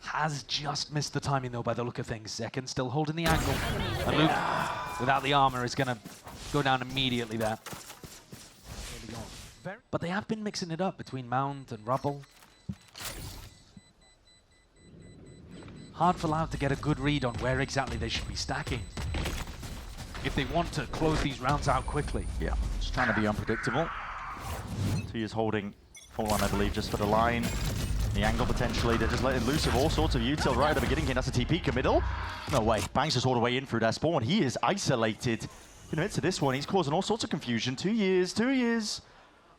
Has just missed the timing though by the look of things. Zekken still holding the angle. And Luke, without the armor, is going to go down immediately there. But they have been mixing it up between Mound and Rubble. Hard for Loud to get a good read on where exactly they should be stacking. if they want to close these rounds out quickly. Yeah, just trying to be unpredictable. He is holding full line, I believe, just for the line. The angle potentially, they're just letting loose of all sorts of util right at the beginning. That's a TP middle. No way. Bangs just all the way in through that spawn. He is isolated. In the midst of this one, he's causing all sorts of confusion. 2 years, 2 years.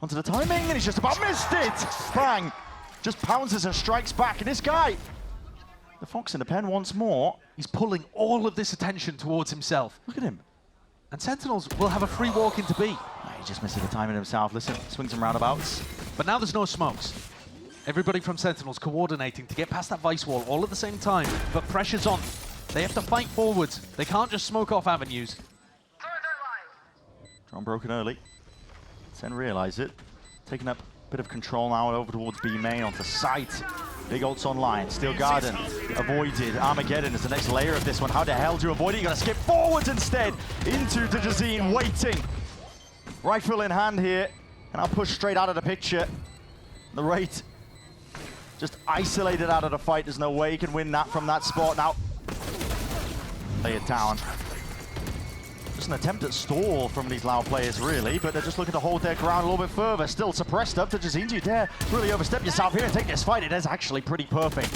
Onto the timing, and he's just about missed it! Bang! Just pounces and strikes back, and this guy, the fox in the pen once more. He's pulling all of this attention towards himself. Look at him. And Sentinels will have a free walk into B. He just misses the timing himself. Listen, swings and roundabouts. But now there's no smokes. Everybody from Sentinels coordinating to get past that vice wall all at the same time, but pressure's on. They have to fight forwards. They can't just smoke off avenues. Drone broken early. SEN realize it. Taking up a bit of control now over towards B main onto site. Big ults online. Steel Garden avoided. Armageddon is the next layer of this one. How the hell do you avoid it? You gotta skip forwards instead into Digizine, waiting. Rifle in hand here, and I'll push straight out of the picture. The rate just isolated out of the fight. There's no way he can win that from that spot. Now, lay it down. Just an attempt at stall from these Loud players, really, but they're just looking to hold their ground a little bit further. Still suppressed up to Digizine. Do you dare really overstep yourself here and take this fight? It is actually pretty perfect.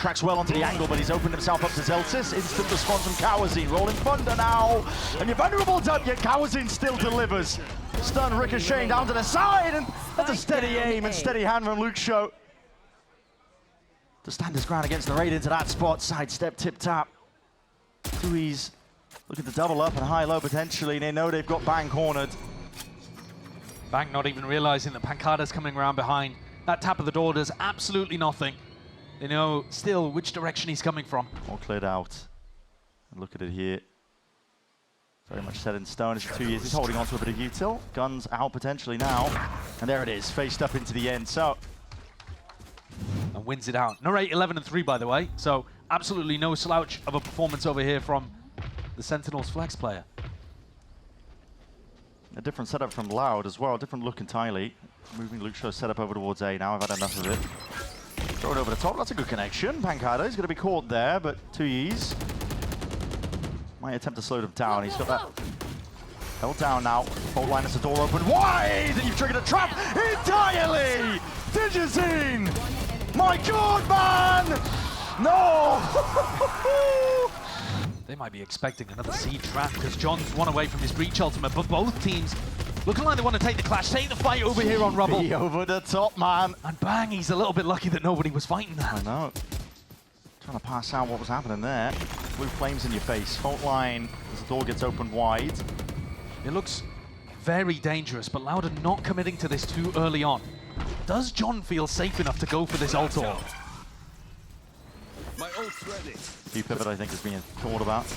Tracks well onto the angle, but he's opened himself up to Zeltis. Instant response from Kawazine. Rolling Thunder now. And you're vulnerable, don't you? Kawazine still delivers. Stun ricocheting down to the side, and that's a steady aim and steady hand from Luke Show to stand his ground against the raid into that spot. Sidestep, tip tap. Tui's looking to double up and high-low potentially, and they know they've got Bang cornered. Bang not even realizing that Pancada's coming around behind. That tap of the door does absolutely nothing. They know still which direction he's coming from. All cleared out. And look at it here. Very much set in stone. It's 2 years. He's holding on to a bit of util. Guns out potentially now. And there it is, faced up into the end. So, and wins it out. Narrate 11-3, by the way. So absolutely no slouch of a performance over here from the Sentinels flex player. a different setup from Loud as well. Different look entirely. Moving Luke Show's setup over towards A now. I've had enough of it. Throw it over the top. That's a good connection. Pancada is going to be caught there, but 2E's might attempt to slow them down. He's got that held down now. Fault line has the door open wide, and you've triggered a trap entirely! Digizine! My God, man! No! They might be expecting another seed trap because John's one away from his breach ultimate, but both teams looking like they want to take the clash, take the fight over here on Rubble. Be over the top, man. And bang, he's a little bit lucky that nobody was fighting that. I know. Trying to pass out what was happening there. Blue flames in your face. Fault line as the door gets opened wide. It looks very dangerous, but Loud are not committing to this too early on. Does John feel safe enough to go for this ult orb? My ult's ready. P-pivot, I think, is being thought about.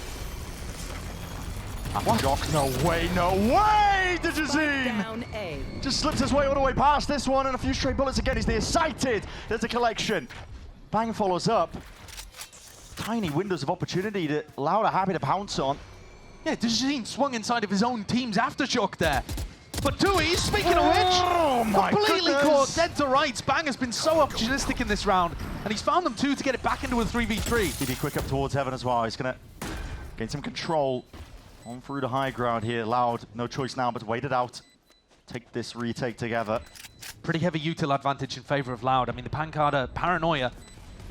Shock. No way, no way! Digizine! Down A. Just slips his way all the way past this one, and a few stray bullets again. He's near sighted. There's a collection. Bang follows up. Tiny windows of opportunity that Loud are happy to pounce on. Yeah, Digizine swung inside of his own team's aftershock there. But Tui, speaking of which, Oh my completely goodness. caught dead to rights. Bang has been so opportunistic in this round, and he's found them two to get it back into a 3v3. He'd be quick up towards heaven as well. He's gonna gain some control on through the high ground here. Loud, no choice now but to wait it out. Take this retake together. Pretty heavy util advantage in favor of Loud. I mean, the Pancada paranoia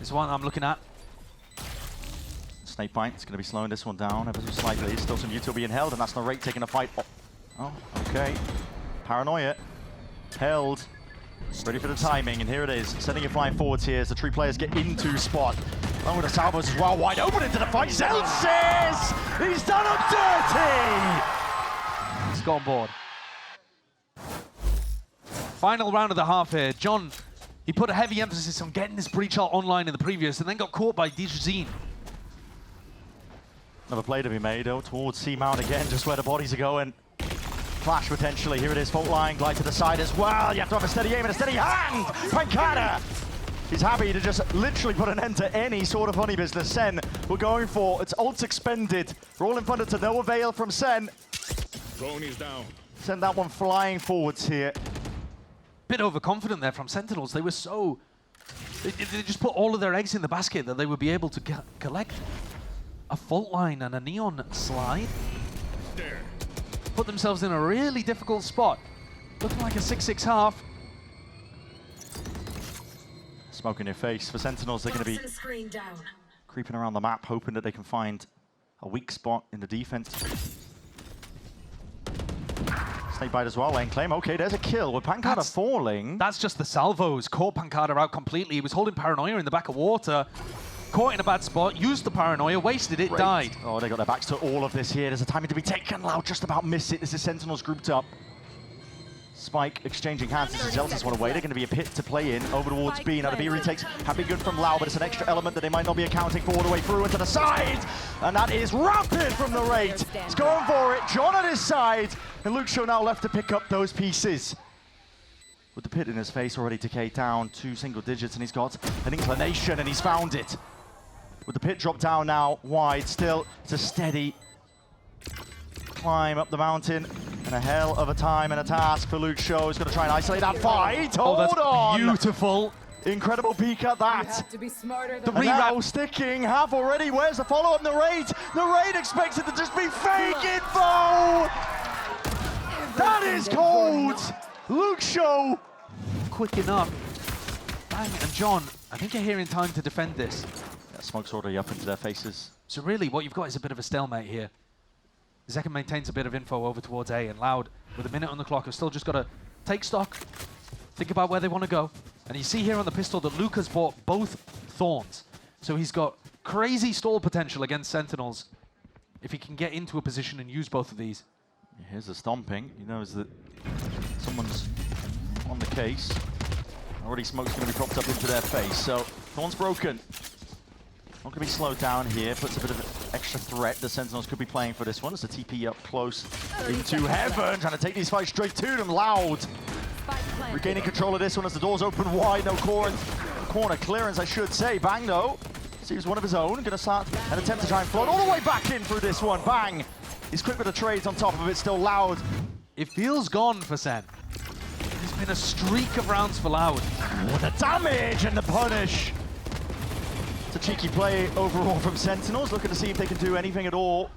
is one I'm looking at. Snakebite is going to be slowing this one down ever so slightly. Still some util being held, and that's no rate taking a fight. Oh, okay. Paranoia held. Ready for the timing, and here it is. Sending it flying forwards here as the three players get into spot. Along with the salvos as well, wide open into the fight. Zelsis! He's done him dirty! He's got on board. Final round of the half here. John, he put a heavy emphasis on getting this breach ult online in the previous, and then got caught by Digizine. Another play to be made, though, towards C-mount again, just where the bodies are going. Flash potentially, here it is, fault line, glide to the side as well. You have to have a steady aim and a steady hand! Pancada! He's happy to just literally put an end to any sort of funny business. SEN, we're going for, it's ults expended. Rolling thunder to no avail from SEN. Drone is down. Send that one flying forwards here. Bit overconfident there from Sentinels. They were so... They just put all of their eggs in the basket that they would be able to collect a fault line and a neon slide. put themselves in a really difficult spot. Looking like a 6-6 half. Smoke in your face. For Sentinels, they're going to be creeping around the map, hoping that they can find a weak spot in the defense. Snake bite as well, lane claim. Okay, there's a kill with Pancada falling. That's just the salvos. Caught Pancada out completely. He was holding Paranoia in the back of water. Caught in a bad spot, used the Paranoia, wasted it, died. Oh, they got their backs to all of this here. There's a timing to be taken. Loud just about miss it. This is Sentinels grouped up. Spike exchanging hands. This is Zeltis one away. They're going to be a pit to play in over towards B. Now the B retakes have been good from Lau, but it's an extra element that they might not be accounting for all the way through and to the side. And that is rapid from the rate. He's going for it. John at his side. And Luke Shaw now left to pick up those pieces. With the pit in his face already decayed down 2 single digits, and he's got an inclination, and he's found it. With the pit drop down now wide, still it's a steady climb up the mountain, and a hell of a time and a task for Luke Shaw. He's going to try and isolate that fight. Hold on. Beautiful. Incredible peek at that. You have to be smarter The now sticking half already. Where's the follow-up? Narrate. Narrate expects it to just be fake info. That is cold. Luke Shaw. Quick enough. Bang, and John, I think you're here in time to defend this. Yeah, smoke's already up into their faces. So really, what you've got is a bit of a stalemate here. Zekken maintains a bit of info over towards A, and Loud, with a minute on the clock, have still just got to take stock, think about where they want to go. And you see here on the pistol that Luke has bought both Thorns. So he's got crazy stall potential against Sentinels if he can get into a position and use both of these. Here's the stomping. He knows that someone's on the case. Already smoke's going to be propped up into their face. So Thorn's broken. Not going to be slowed down here. Puts a bit of extra threat the Sentinels could be playing for this one. It's a TP up close into heaven. Trying to take these fights straight to them. Loud. Regaining control of this one as the doors open wide. No corner clearance, I should say. Bang, though. Sees one of his own. Going to start an attempt to try and float all the way back in through this one. Bang. He's quick with the trades on top of it. Still Loud. It feels gone for Sen. There's been a streak of rounds for Loud. What the damage and the punish. It's a cheeky play overall from Sentinels, looking to see if they can do anything at all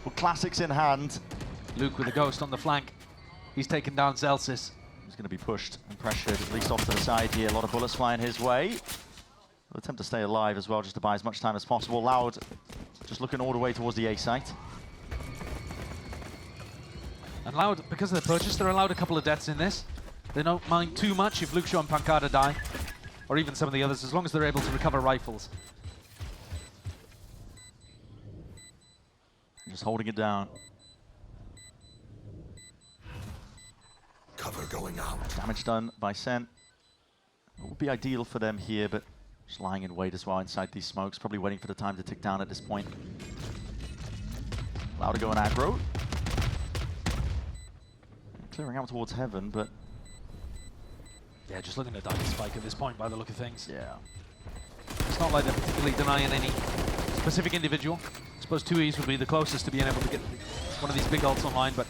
with classics in hand. Luke with a ghost on the flank. He's taken down Zelsis. He's going to be pushed and pressured, at least off to the side here. A lot of bullets flying his way. He'll attempt to stay alive as well, just to buy as much time as possible. Loud just looking all the way towards the A site. And Loud, because of the purchase, they're allowed a couple of deaths in this. They don't mind too much if Luke Shaw and Pancada die, or even some of the others, as long as they're able to recover rifles. Just holding it down. Cover going out. Damage done by Sen. It would be ideal for them here, but just lying in wait as well inside these smokes. Probably waiting for the time to tick down at this point. Loud to go on aggro. Clearing out towards heaven, but... Yeah, just looking at die Spike at this point by the look of things. Yeah. It's not like they're particularly denying any specific individual. I suppose 2Es would be the closest to being able to get one of these big ults online, but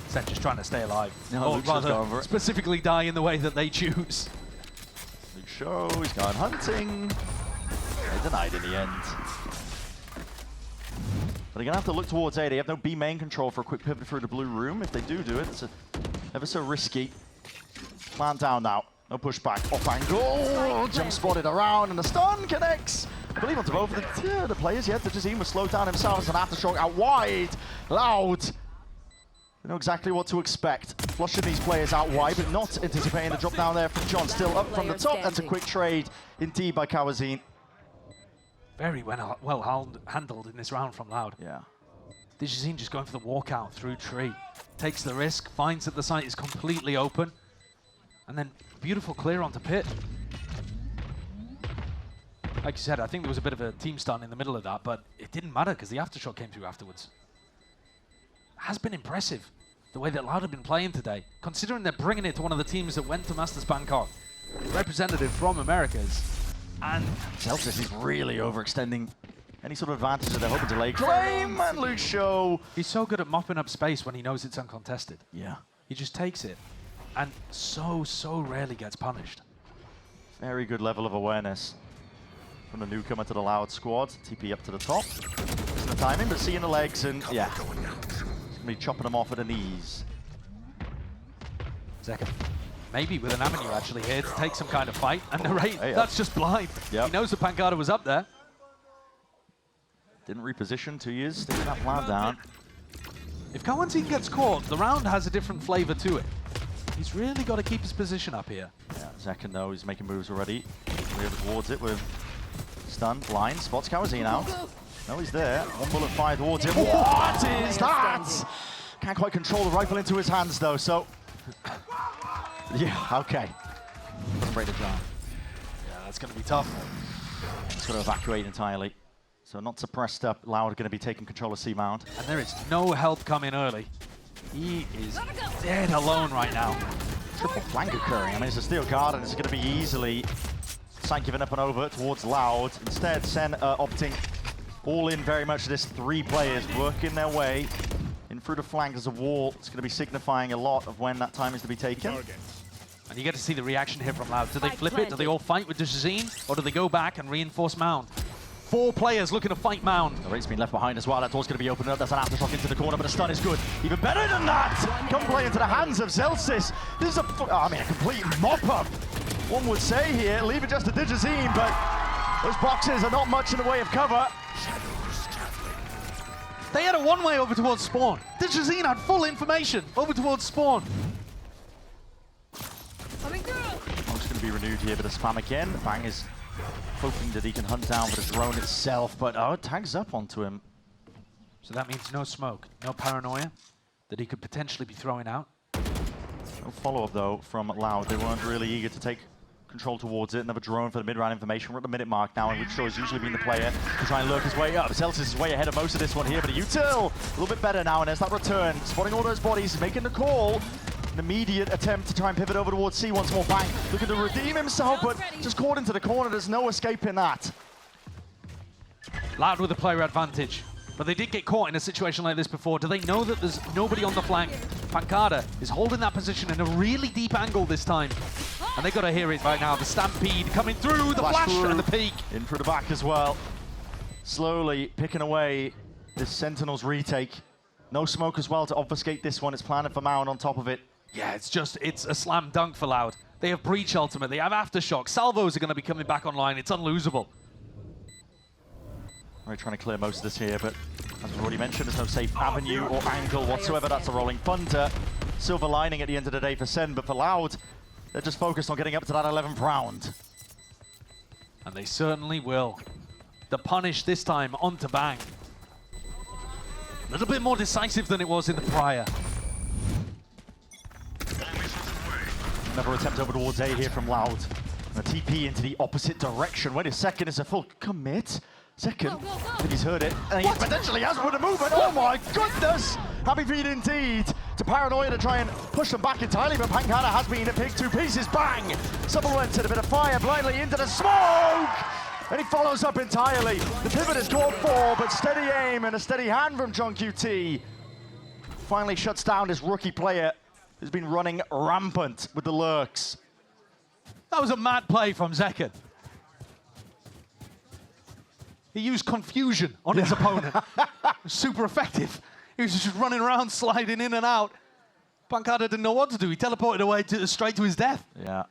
Sen just trying to stay alive. No, or Luke's just going for rather, it. specifically die in the way that they choose. Luke Shaw, he's gone hunting. They denied in the end. But they're going to have to look towards A. They have no B main control for a quick pivot through the blue room. If they do it, it's ever so risky. Plant down now. No pushback. Off angle. Jump spotted around, and the stun connects. I believe onto both of the players. Yet Tajazine was slowed down himself as an aftershock out wide. Loud. They know exactly what to expect. Flushing these players out wide, but not anticipating the drop down there from John. Still up from the top. That's a quick trade indeed by Kawazine. Very well handled in this round from Loud. Yeah. Tajazine just going for the walkout through tree. Takes the risk, finds that the site is completely open. And then beautiful clear onto pit. Like you said, I think there was a bit of a team stun in the middle of that, but it didn't matter because the aftershock came through afterwards. Has been impressive, the way that Loud have been playing today, considering they're bringing it to one of the teams that went to Masters Bangkok. Representative from Americas. And Zeltis is really overextending any sort of advantage that they're hoping to lay claim. And Luke Shaw. He's so good at mopping up space when he knows it's uncontested. Yeah. He just takes it and so rarely gets punished. Very good level of awareness from the newcomer to the Loud squad. TP up to the top. Missing the timing, but seeing the legs, and yeah. Gonna be chopping them off at the knees. Zekken, maybe with an avenue actually here to take some kind of fight. And Narrate, Hey, that's just blind. Yep. He knows the Pancada was up there. Didn't reposition 2 years, sticking that plant down. If Kawantine gets caught, the round has a different flavor to it. He's really got to keep his position up here. Yeah, Zekken though, he's making moves already. We're towards it with stun, blind, spots Kawazine out. No, he's there. One bullet fired towards him. What is that? Can't quite control the rifle into his hands though, so... yeah, okay. Doesn't break the jar. Yeah, that's going to be tough. He's got to evacuate entirely. So not suppressed up, Loud going to be taking control of C-Mount. And there is no help coming early. He is dead alone right now. Triple flank occurring. I mean, it's a steel guard and it's going to be easily side giving up and over towards Loud. Instead, Sen opting all in very much this 3 players working their way in through the flank. There's a wall. It's going to be signifying a lot of when that time is to be taken. And you get to see the reaction here from Loud. Do they flip it? Do they all fight with Dejazine? Or do they go back and reinforce Mound? 4 players looking to fight Mound. The rate's been left behind as well. That door's going to be opened up. That's an aftershock into the corner, but a stun is good. Even better than that! Come play into the hands of Zelsis. This is a complete mop-up, one would say here. Leave it just to Dejazine, but those boxes are not much in the way of cover. They had a one-way over towards spawn. Dejazine had full information over towards spawn. It's going to be renewed here, but a spam again. Bang is hoping that he can hunt down the drone itself, but it tags up onto him. So that means no smoke, no paranoia that he could potentially be throwing out. No follow-up though from Loud. They weren't really eager to take control towards it. Another drone for the mid-round information. We're at the minute mark now, and Richo has usually been the player to try and lurk his way up. Zelsis is way ahead of most of this one here, but Util a little bit better now, and there's that return. Spotting all those bodies, making the call. An immediate attempt to try and pivot over towards C once more. Bang, looking to redeem himself, but just caught into the corner. There's no escaping that. Loud with the player advantage, but they did get caught in a situation like this before. Do they know that there's nobody on the flank? Pancada is holding that position in a really deep angle this time, and they got to hear it right now. The stampede coming through, the flash through. and the peak. In through the back as well. Slowly picking away this Sentinels retake. No smoke as well to obfuscate this one. It's planted for Mound on top of it. Yeah, it's a slam dunk for Loud. They have Breach ultimate, they have Aftershock. Salvos are going to be coming back online. It's unlosable. We're trying to clear most of this here, but as we've already mentioned, there's no safe avenue or angle whatsoever. That's a rolling thunder. Silver lining at the end of the day for Sen, but for Loud, they're just focused on getting up to that 11th round. And they certainly will. The punish this time onto Bang. A little bit more decisive than it was in the prior. Another attempt over towards A here from Loud. And a TP into the opposite direction. Wait a second, it's a full commit. Second, I think he's heard it. And he potentially has with a movement. Oh my goodness! Happy feet indeed to Paranoia to try and push them back entirely, but Pancada has been picked 2 pieces. Bang! Someone went to a bit of fire blindly into the smoke! And he follows up entirely. The pivot is called for, but steady aim and a steady hand from John QT. Finally shuts down this rookie player who's been running rampant with the lurks. That was a mad play from Zekken. He used confusion on his opponent. Super effective. He was just running around, sliding in and out. Pancada didn't know what to do. He teleported away straight to his death. Yeah.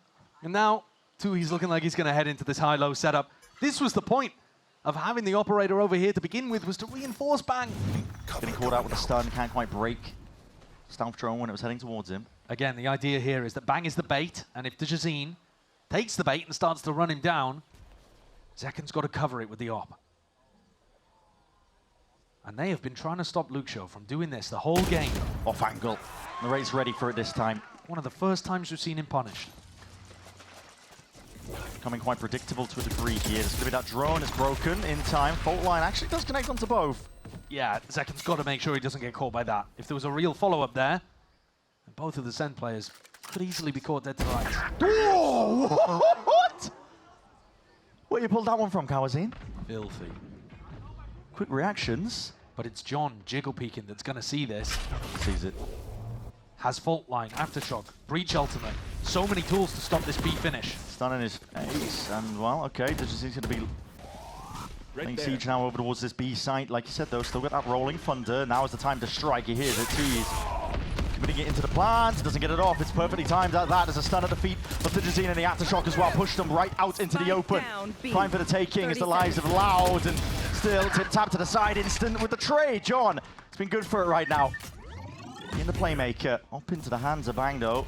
And now, too, he's looking like he's going to head into this high-low setup. This was the point of having the operator over here to begin with, was to reinforce Bang. Getting caught out with a stun, can't quite break Stealth Drone when it was heading towards him. Again, the idea here is that Bang is the bait, and if Dejazine takes the bait and starts to run him down, Zekken's got to cover it with the op. And they have been trying to stop Luxio from doing this the whole game. Off angle. The raid's ready for it this time. One of the first times we've seen him punished. Becoming quite predictable to a degree here. There's going to be that drone is broken in time. Fault line actually does connect onto both. Yeah, Zekken's got to make sure he doesn't get caught by that. If there was a real follow-up there, and both of the Sen players could easily be caught dead to rights. Whoa! What? Where you pulled that one from, Kawazine? Filthy. Quick reactions. But it's John jiggle peeking that's going to see this. Sees it. Has fault line, aftershock, breach ultimate. So many tools to stop this B finish. Stun in his face, and well, okay, this is going to be Playing there. siege now over towards this B site. Like you said, though, still got that rolling thunder. Now is the time to strike. He hears it. He's committing it into the plant. Doesn't get it off. It's perfectly timed at that. There's a stun at the feet of Digizine and the aftershock as well. Pushed them right out into the open. Prime for the taking is the lives of Loud. And still tip-tap to the side. Instant with the trade. John, it's been good for it right now. In the playmaker. Up into the hands of Bang, though.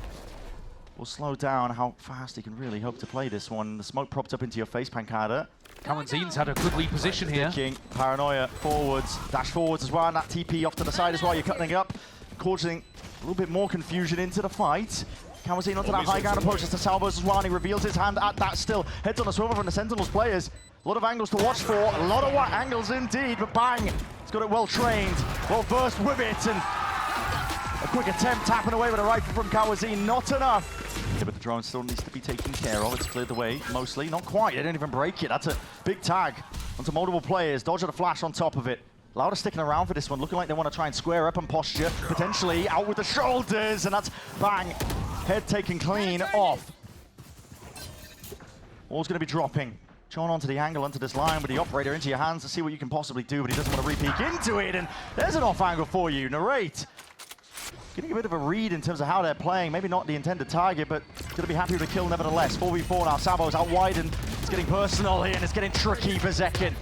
Will slow down how fast he can really hope to play this one. The smoke propped up into your face, Pancada. Kawanzin's had a good lead position here. Sticking, paranoia, forwards, dash forwards as well, and that TP off to the side as well. You're cutting it up, causing a little bit more confusion into the fight. Kawanzin onto that high ground approach to Salvos as well, and he reveals his hand at that still. Heads on a swivel from the Sentinels players. A lot of angles to watch for, a lot of angles indeed, but Bang, he's got it well trained, well versed with it, and a quick attempt tapping away with a rifle from Kawanzin, not enough. Yeah, but the drone still needs to be taken care of. It's cleared the way, mostly. Not quite. They didn't even break it. That's a big tag onto multiple players. Dodge at a flash on top of it. Louder sticking around for this one, looking like they want to try and square up and posture. Potentially out with the shoulders, and that's Bang. Head taken clean off. All's going to be dropping. John onto the angle, onto this line with the operator into your hands to see what you can possibly do, but he doesn't want to re-peek into it, and there's an off angle for you. Narrate. Getting a bit of a read in terms of how they're playing. Maybe not the intended target, but going to be happy with the kill nevertheless. 4v4 now. Sabo's out wide, and it's getting personal here, and it's getting tricky for Zekin.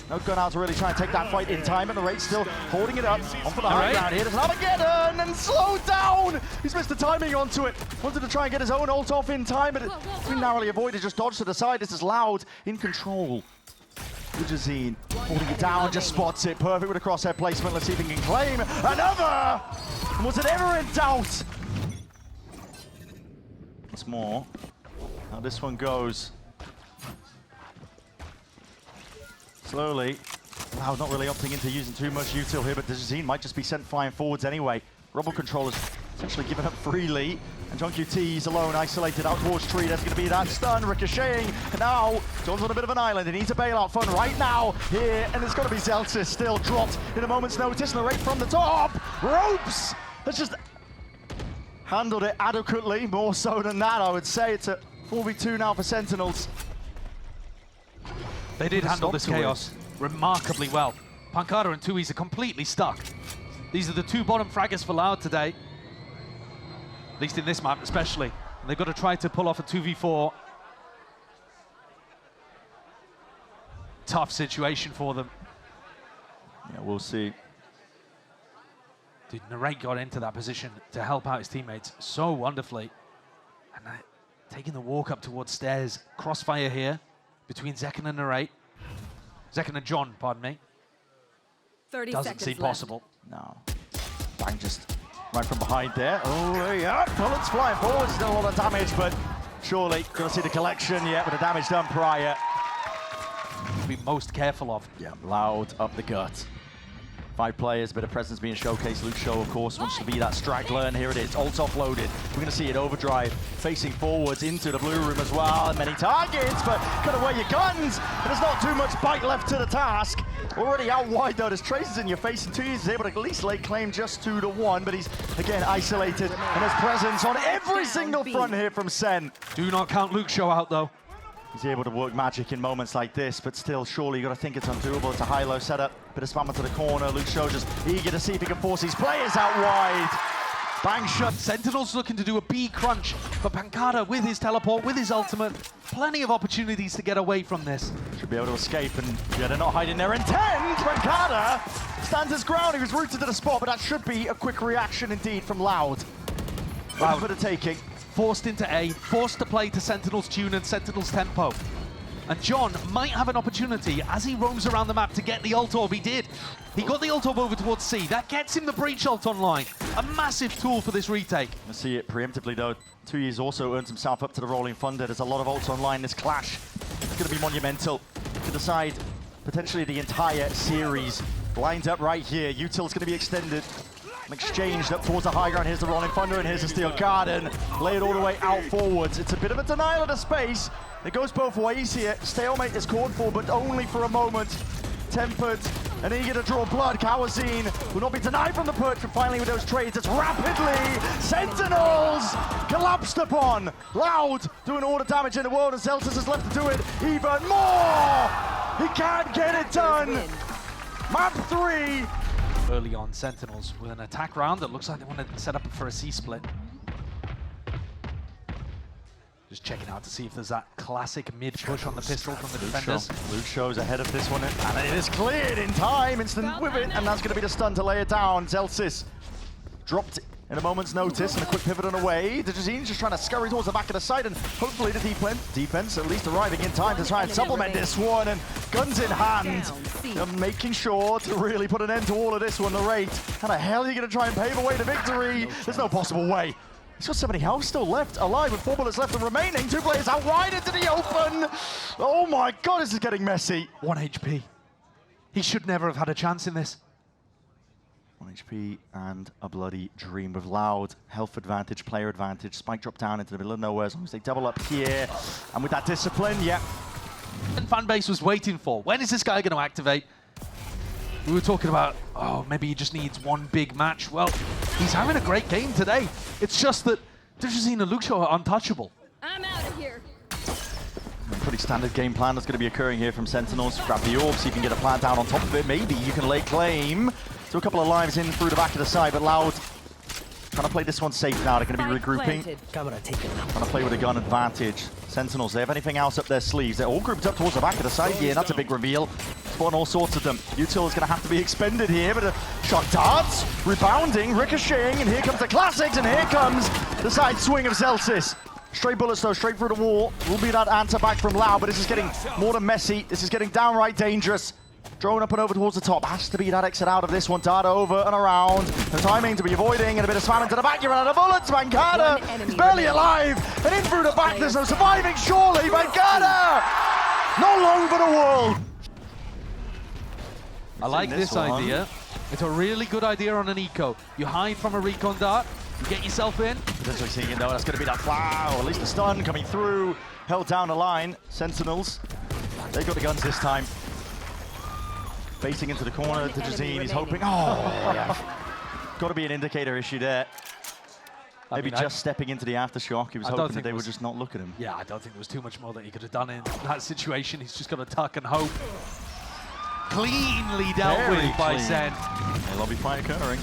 No gun out to really try and take that fight in time, and the Raid's still holding it up. On for the high ground here. There's an Armageddon, and slowed down! He's missed the timing onto it. Wanted to try and get his own ult off in time, but it's been narrowly avoided. Just dodged to the side. This is Loud in control. Digizine holding it down, just spots it. Perfect with a crosshair placement. Let's see if he can claim another! Was it ever in doubt? Once more. How this one goes. Slowly. Wow, not really opting into using too much util here, but Digizine might just be sent flying forwards anyway. Rebel controllers essentially given up freely. And John QT's alone, isolated out towards tree. There's going to be that stun, ricocheting. And now, John's on a bit of an island. He needs a bailout fun right now here. And it's going to be Zeltsis still dropped in a moment's notice. And the rate from the top. Ropes! That's just handled it adequately. More so than that, I would say. It's a 4v2 now for Sentinels. They did handle this chaos remarkably well. Pancada and Tui's are completely stuck. These are the two bottom fraggers for Loud today. At least in this map especially. And they've got to try to pull off a 2v4. Tough situation for them. Yeah, we'll see. Dude, Narrate got into that position to help out his teammates so wonderfully. And taking the walk up towards stairs. Crossfire here between Zekin and Narrate. Zekin and John, pardon me. 30 Doesn't seconds seem left. possible. No. Bang just right from behind there. Oh, yeah. Bullets flying forward. Still a lot of damage, but surely gonna see the collection yet with the damage done prior. Be most careful of. Yeah, Loud up the gut. 5 players, a bit of presence being showcased. Luke Show, of course, wants to be that straggler, and here it is. Ult offloaded. We're going to see it overdrive, facing forwards into the blue room as well. Many targets, but cut away your guns. And there's not too much bite left to the task. Already out wide, though. There's traces in your face, and 2 is able to at least lay claim just 2-1, but he's, again, isolated. And there's presence on every single front here from Sen. Do not count Luke Show out, though. He's able to work magic in moments like this, but still, surely you got to think it's undoable. It's a high-low setup, bit of spam into the corner. Luke Show just eager to see if he can force these players out wide. Bang shot. Sentinels looking to do a B crunch, but Pancada with his teleport, with his ultimate, plenty of opportunities to get away from this. Should be able to escape, and yeah, they're not hiding their intent. Pancada stands his ground. He was rooted to the spot, but that should be a quick reaction indeed from Loud. Loud for the taking. Forced into A, forced to play to Sentinel's tune and Sentinel's tempo. And John might have an opportunity as he roams around the map to get the ult orb. He did. He got the ult orb over towards C. That gets him the breach ult online. A massive tool for this retake. Let's see it preemptively though. 2 years also earns himself up to the rolling thunder. There's a lot of ults online. This clash is going to be monumental to decide potentially the entire series. Lined up right here. Util's going to be extended. Exchanged up towards the high ground. Here's the rolling thunder, and here's the steel garden. Lay it all the way out forwards. It's a bit of a denial of the space. It goes both ways here. Stalemate is called for, but only for a moment. Tempered and eager to draw blood. Kawanzin will not be denied from the perch, and finally with those trades, it's rapidly Sentinels collapsed upon. Loud doing all the damage in the world, and Zeltsis is left to do it even more. He can't get it done. Map 3. Early on, Sentinels with an attack round that looks like they want to set up for a C-split. Just checking out to see if there's that classic mid-push on the pistol from the defenders. Luke shows ahead of this one, and it is cleared in time. Instant with it, and that's going to be the stun to lay it down. Zelsis dropped in a moment's notice, and a quick pivot on away. Tijezine's just trying to scurry towards the back of the site, and hopefully the defense at least arriving in time to try and supplement this one, and guns in hand. Making sure to really put an end to all of this one. The rate. How the hell are you going to try and pave a way to victory? There's no possible way. He's got 70 health still left, alive with 4 bullets left and remaining. 2 players out wide into the open. Oh my God, this is getting messy. 1 HP. He should never have had a chance in this. 1 HP and a bloody dream with Loud. Health advantage, player advantage. Spike drop down into the middle of nowhere as long as they double up here. And with that discipline, yeah. And fan base was waiting for. When is this guy going to activate? We were talking about, oh, maybe he just needs one big match. Well, he's having a great game today. It's just that Tijezine and Luxio are untouchable. I'm out of here. A pretty standard game plan that's going to be occurring here from Sentinels. Grab the orb, see if you can get a plant down on top of it. Maybe you can lay claim to a couple of lives in through the back of the side, but Loud trying to play this one safe now. They're going to be regrouping. Trying to play with a gun advantage. Sentinels, they have anything else up their sleeves? They're all grouped up towards the back of the side here. That's a big reveal. Spawning all sorts of them. Util is going to have to be expended here, but a shot darts, rebounding, ricocheting, and here comes the classics, and here comes the side swing of Zelsis. Straight bullets though, straight through the wall. Will be that answer back from Lau, but this is getting more than messy. This is getting downright dangerous. Drone up and over towards the top. Has to be that exit out of this one. Dart over and around. The timing to be avoiding, and a bit of spam into the back. You run out of bullets. Mankata is barely alive. And in through the back, there's no surviving, surely. Mankata! No long for the world. I like this idea. It's a really good idea on an eco. You hide from a recon dart, you get yourself in. Potentially seeing it though, that's going to be that wow, at least the stun coming through. Held down the line. Sentinels, they got the guns this time. Facing into the corner to Tijezine, he's hoping, oh yeah. Got to be an indicator issue there. Maybe just stepping into the aftershock, he was hoping that they would just not look at him. Yeah, I don't think there was too much more that he could have done in that situation. He's just got to tuck and hope. Cleanly dealt with by Sen. A lobby fight occurring.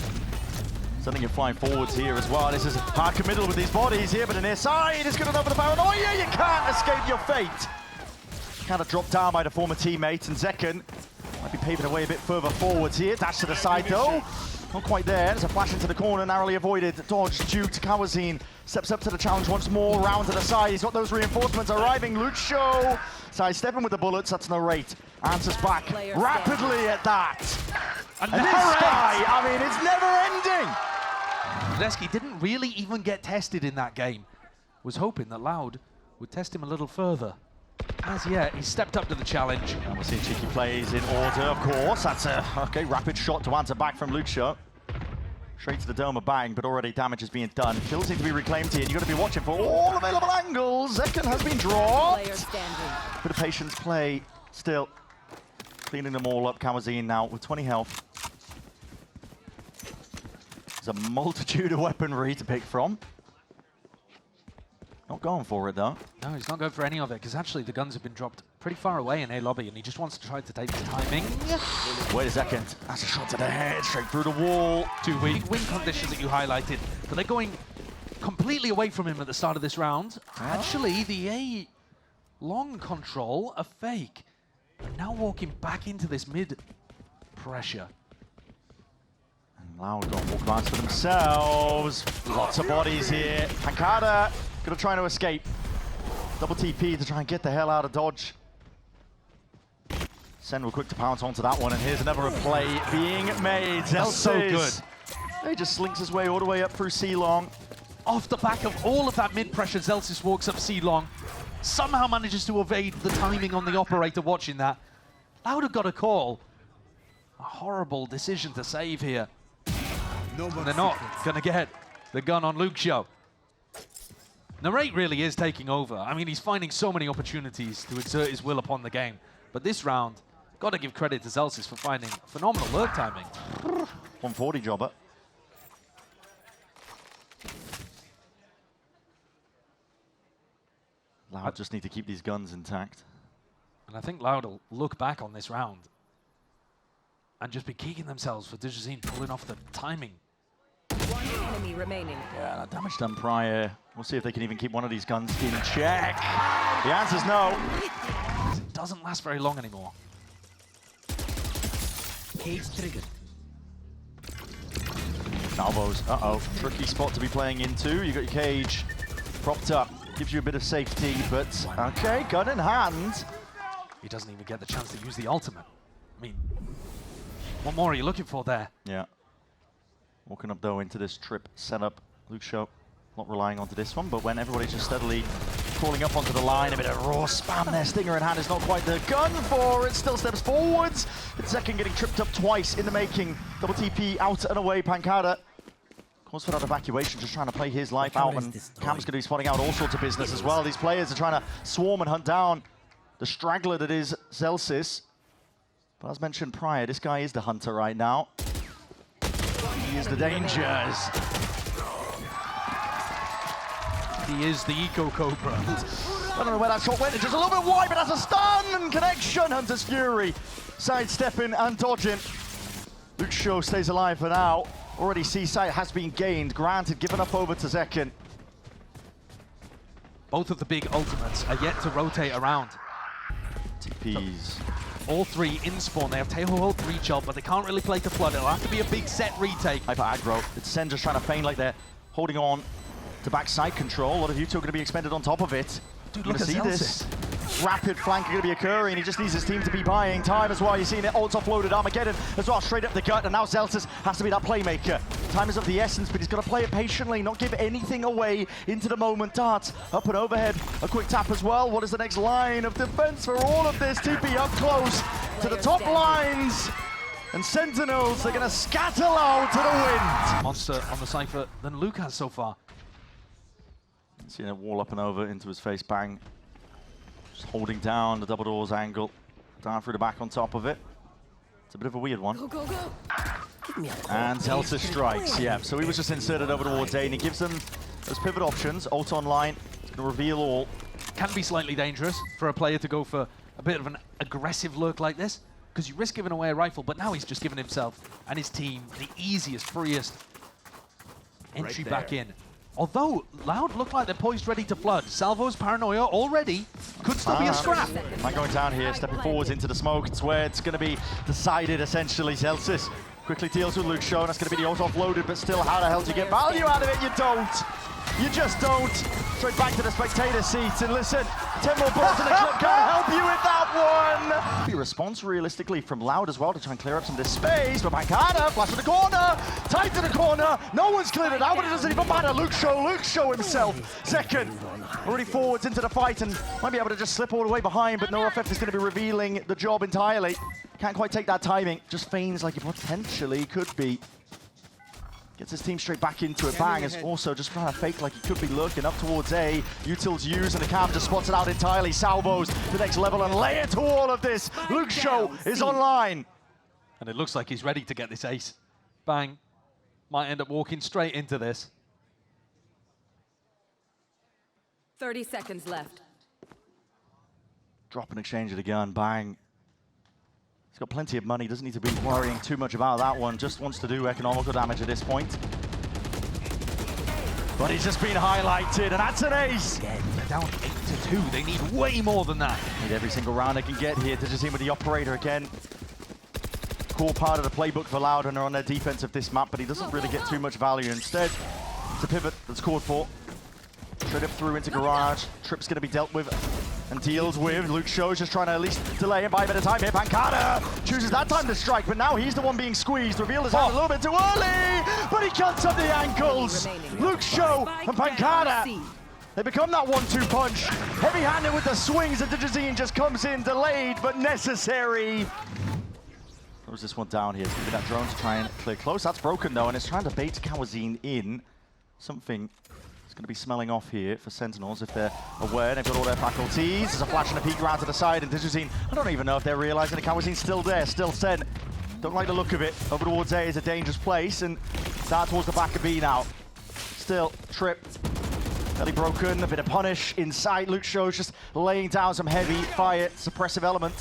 Sending it flying forwards here as well. This is hard committal with these bodies here, but the near side is good enough for the paranoia. You can't escape your fate. Kind of dropped down by the former teammates, and Zekken might be paving away a bit further forwards here. Dash to the side though. Not quite there. There's a flash into the corner, narrowly avoided. Dodge due to Kawazine. Steps up to the challenge once more. Round to the side. He's got those reinforcements arriving. Luxio sidestepping with the bullets. That's no rate. Answers back rapidly at that. And this guy, I mean, it's never ending. Leski didn't really even get tested in that game. Was hoping that Loud would test him a little further. As yet, he stepped up to the challenge. And we're seeing cheeky plays in order, of course. That's a rapid shot to answer back from Luxio. Straight to the dome, a bang, but already damage is being done. Kills need to be reclaimed here. You've got to be watching for all available angles. Zekken has been dropped. Bit of patience play still. Cleaning them all up. Kawazine now with 20 health. There's a multitude of weaponry to pick from. Not going for it though. No, he's not going for any of it, because actually the guns have been dropped pretty far away in A lobby, and he just wants to try to take the timing. Wait a second. That's a shot to the head, straight through the wall. 2 weak win conditions that you highlighted, but they're going completely away from him at the start of this round. Actually, the A long control, a fake. And now walking back into this mid pressure. And Loud got more commands for themselves. Lots of bodies here. Pancada gonna try to escape. Double TP to try and get the hell out of dodge. Sen were quick to pounce onto that one, and here's another play being made. That's so good. He just slinks his way all the way up through C-Long. Off the back of all of that mid-pressure, Zelsis walks up C-Long. Somehow manages to evade the timing on the operator watching that. Loud have got a call. A horrible decision to save here. And they're not going to get the gun on Luxio. Narrate really is taking over. I mean, he's finding so many opportunities to exert his will upon the game. But this round, got to give credit to Zelsis for finding phenomenal lurk timing. 140 jobber. Loud just need to keep these guns intact. And I think Loud will look back on this round and just be kicking themselves for Digizine pulling off the timing. One enemy remaining. Yeah, that damage done prior. We'll see if they can even keep one of these guns in check. The answer's no. It doesn't last very long anymore. Cage triggered. Salvos, tricky spot to be playing into. You got your cage propped up, gives you a bit of safety, but okay, gun in hand. He doesn't even get the chance to use the ultimate. I mean, what more are you looking for there? Yeah. Walking up though into this trip setup. Luxio not relying onto this one, but when everybody's just steadily crawling up onto the line, a bit of raw spam there. Stinger in hand is not quite the gun for it. Still steps forwards. It's second getting tripped up twice in the making. Double TP out and away. Pancada calls for that evacuation, just trying to play his life out. And Cam's going to be spotting out all sorts of business as well. These players are trying to swarm and hunt down the straggler that is Zelsis. But as mentioned prior, this guy is the hunter right now. He is the dangers. He is the Eco Cobra. I don't know where that shot went. It's just a little bit wide, but that's a stun and connection. Hunter's Fury sidestepping and dodging. Luxio stays alive for now. Already C-site has been gained. Granted, given up over to Zekken. Both of the big ultimates are yet to rotate around. TPs. All three in spawn. They have Tail Hold reach up, but they can't really play to flood. It'll have to be a big set retake. Hyper aggro. It's Sen just trying to feign like they're holding on to backside control. A lot of you two are going to be expended on top of it. Dude, look at Zelsis. Rapid flank going to be occurring. He just needs his team to be buying time as well. You're seeing it ult offloaded. Armageddon as well, straight up the gut. And now Zelsis has to be that playmaker. Time is of the essence, but he's got to play it patiently, not give anything away into the moment. Darts up and overhead. A quick tap as well. What is the next line of defense for all of this? TP up close to the top lines. And Sentinels, they're going to scatter Loud to the wind. Monster on the Cypher than Luke has so far. Seeing a wall up and over into his face, bang. Just holding down the double doors angle. Down through the back on top of it. It's a bit of a weird one. Go, go, go. And Zelsis strikes, yeah. So he was just inserted over towards A, and he gives them those pivot options. Ult online, it's going to reveal all. Can be slightly dangerous for a player to go for a bit of an aggressive lurk like this, because you risk giving away a rifle, but now he's just given himself and his team the easiest, freest entry back in. Although Loud look like they're poised ready to flood. Salvo's paranoia already could still be a scrap. Man going down here, stepping forwards into the smoke. It's where it's going to be decided, essentially. Zelsis quickly deals with Luxio. That's going to be the ult offloaded, but still, how the hell do you get value out of it? You don't. You just don't. Straight back to the spectator seats, and listen, 10 more bullets in the clip can't help you with that one. Be a response realistically from Loud as well to try and clear up some of this space, but Pancada, flash to the corner, tight to the corner, no one's cleared it out, but it doesn't even matter. Luxio himself, second, already forwards into the fight, and might be able to just slip all the way behind, but NoFF is going to be revealing the job entirely. Can't quite take that timing, just feigns like he potentially could be. Gets his team straight back into it. Bang is also just trying to fake like he could be lurking up towards A. Util's used and the Cam just spots it out entirely. Salvos the next level and layer to all of this. Luxio is online. And it looks like he's ready to get this ace. Bang. Might end up walking straight into this. 30 seconds left. Drop and exchange of the gun. Bang. He's got plenty of money, doesn't need to be worrying too much about that one, just wants to do economical damage at this point. But he's just been highlighted, and that's an ace! They're down 8-2, they need way more than that. Need every single round they can get here to just see with the operator again. Core part of the playbook for Loud and they're on their defense of this map, but he doesn't really get too much value. Instead, it's a pivot that's called for. Straight up through into garage. Trip's going to be dealt with and deals with. Luxio's just trying to at least delay and buy a bit of time here. Pancada chooses that time to strike, but now he's the one being squeezed. Revealed his hand a little bit too early, but he cuts up the ankles. Luxio and Pancada, they become that 1-2 punch. Heavy-handed with the swings, and Digizine just comes in delayed, but necessary. Throws this one down here. It's going to be that drone to try and clear close. That's broken though, and it's trying to bait Kawazine in. Something going to be smelling off here for Sentinels if they're aware. They've got all their faculties. There's a flash and a peek round to the side, and Digizine, I don't even know if they're realizing the Kawazine's still there, still Sen. Don't like the look of it. Over towards A is a dangerous place, and down towards the back of B now. Still, Trip Belly broken, a bit of punish inside. Luke Show's just laying down some heavy fire suppressive element.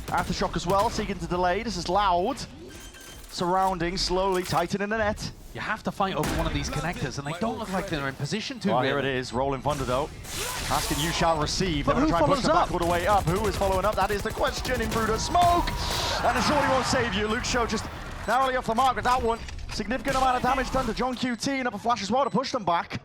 Aftershock as well, seeking to delay. This is Loud. Surrounding, slowly tightening the net. You have to fight over one of these connectors, and they don't look like they're in position to. Oh, really. here it is, rolling thunder though. Asking you shall receive. But They're who going to try and push follows them up? back all the way up. Who is following up? That is the question. Intruder smoke. And it surely won't save you. Luke Show just narrowly off the mark with that one. Significant amount of damage done to John QT, and up a flash as well to push them back.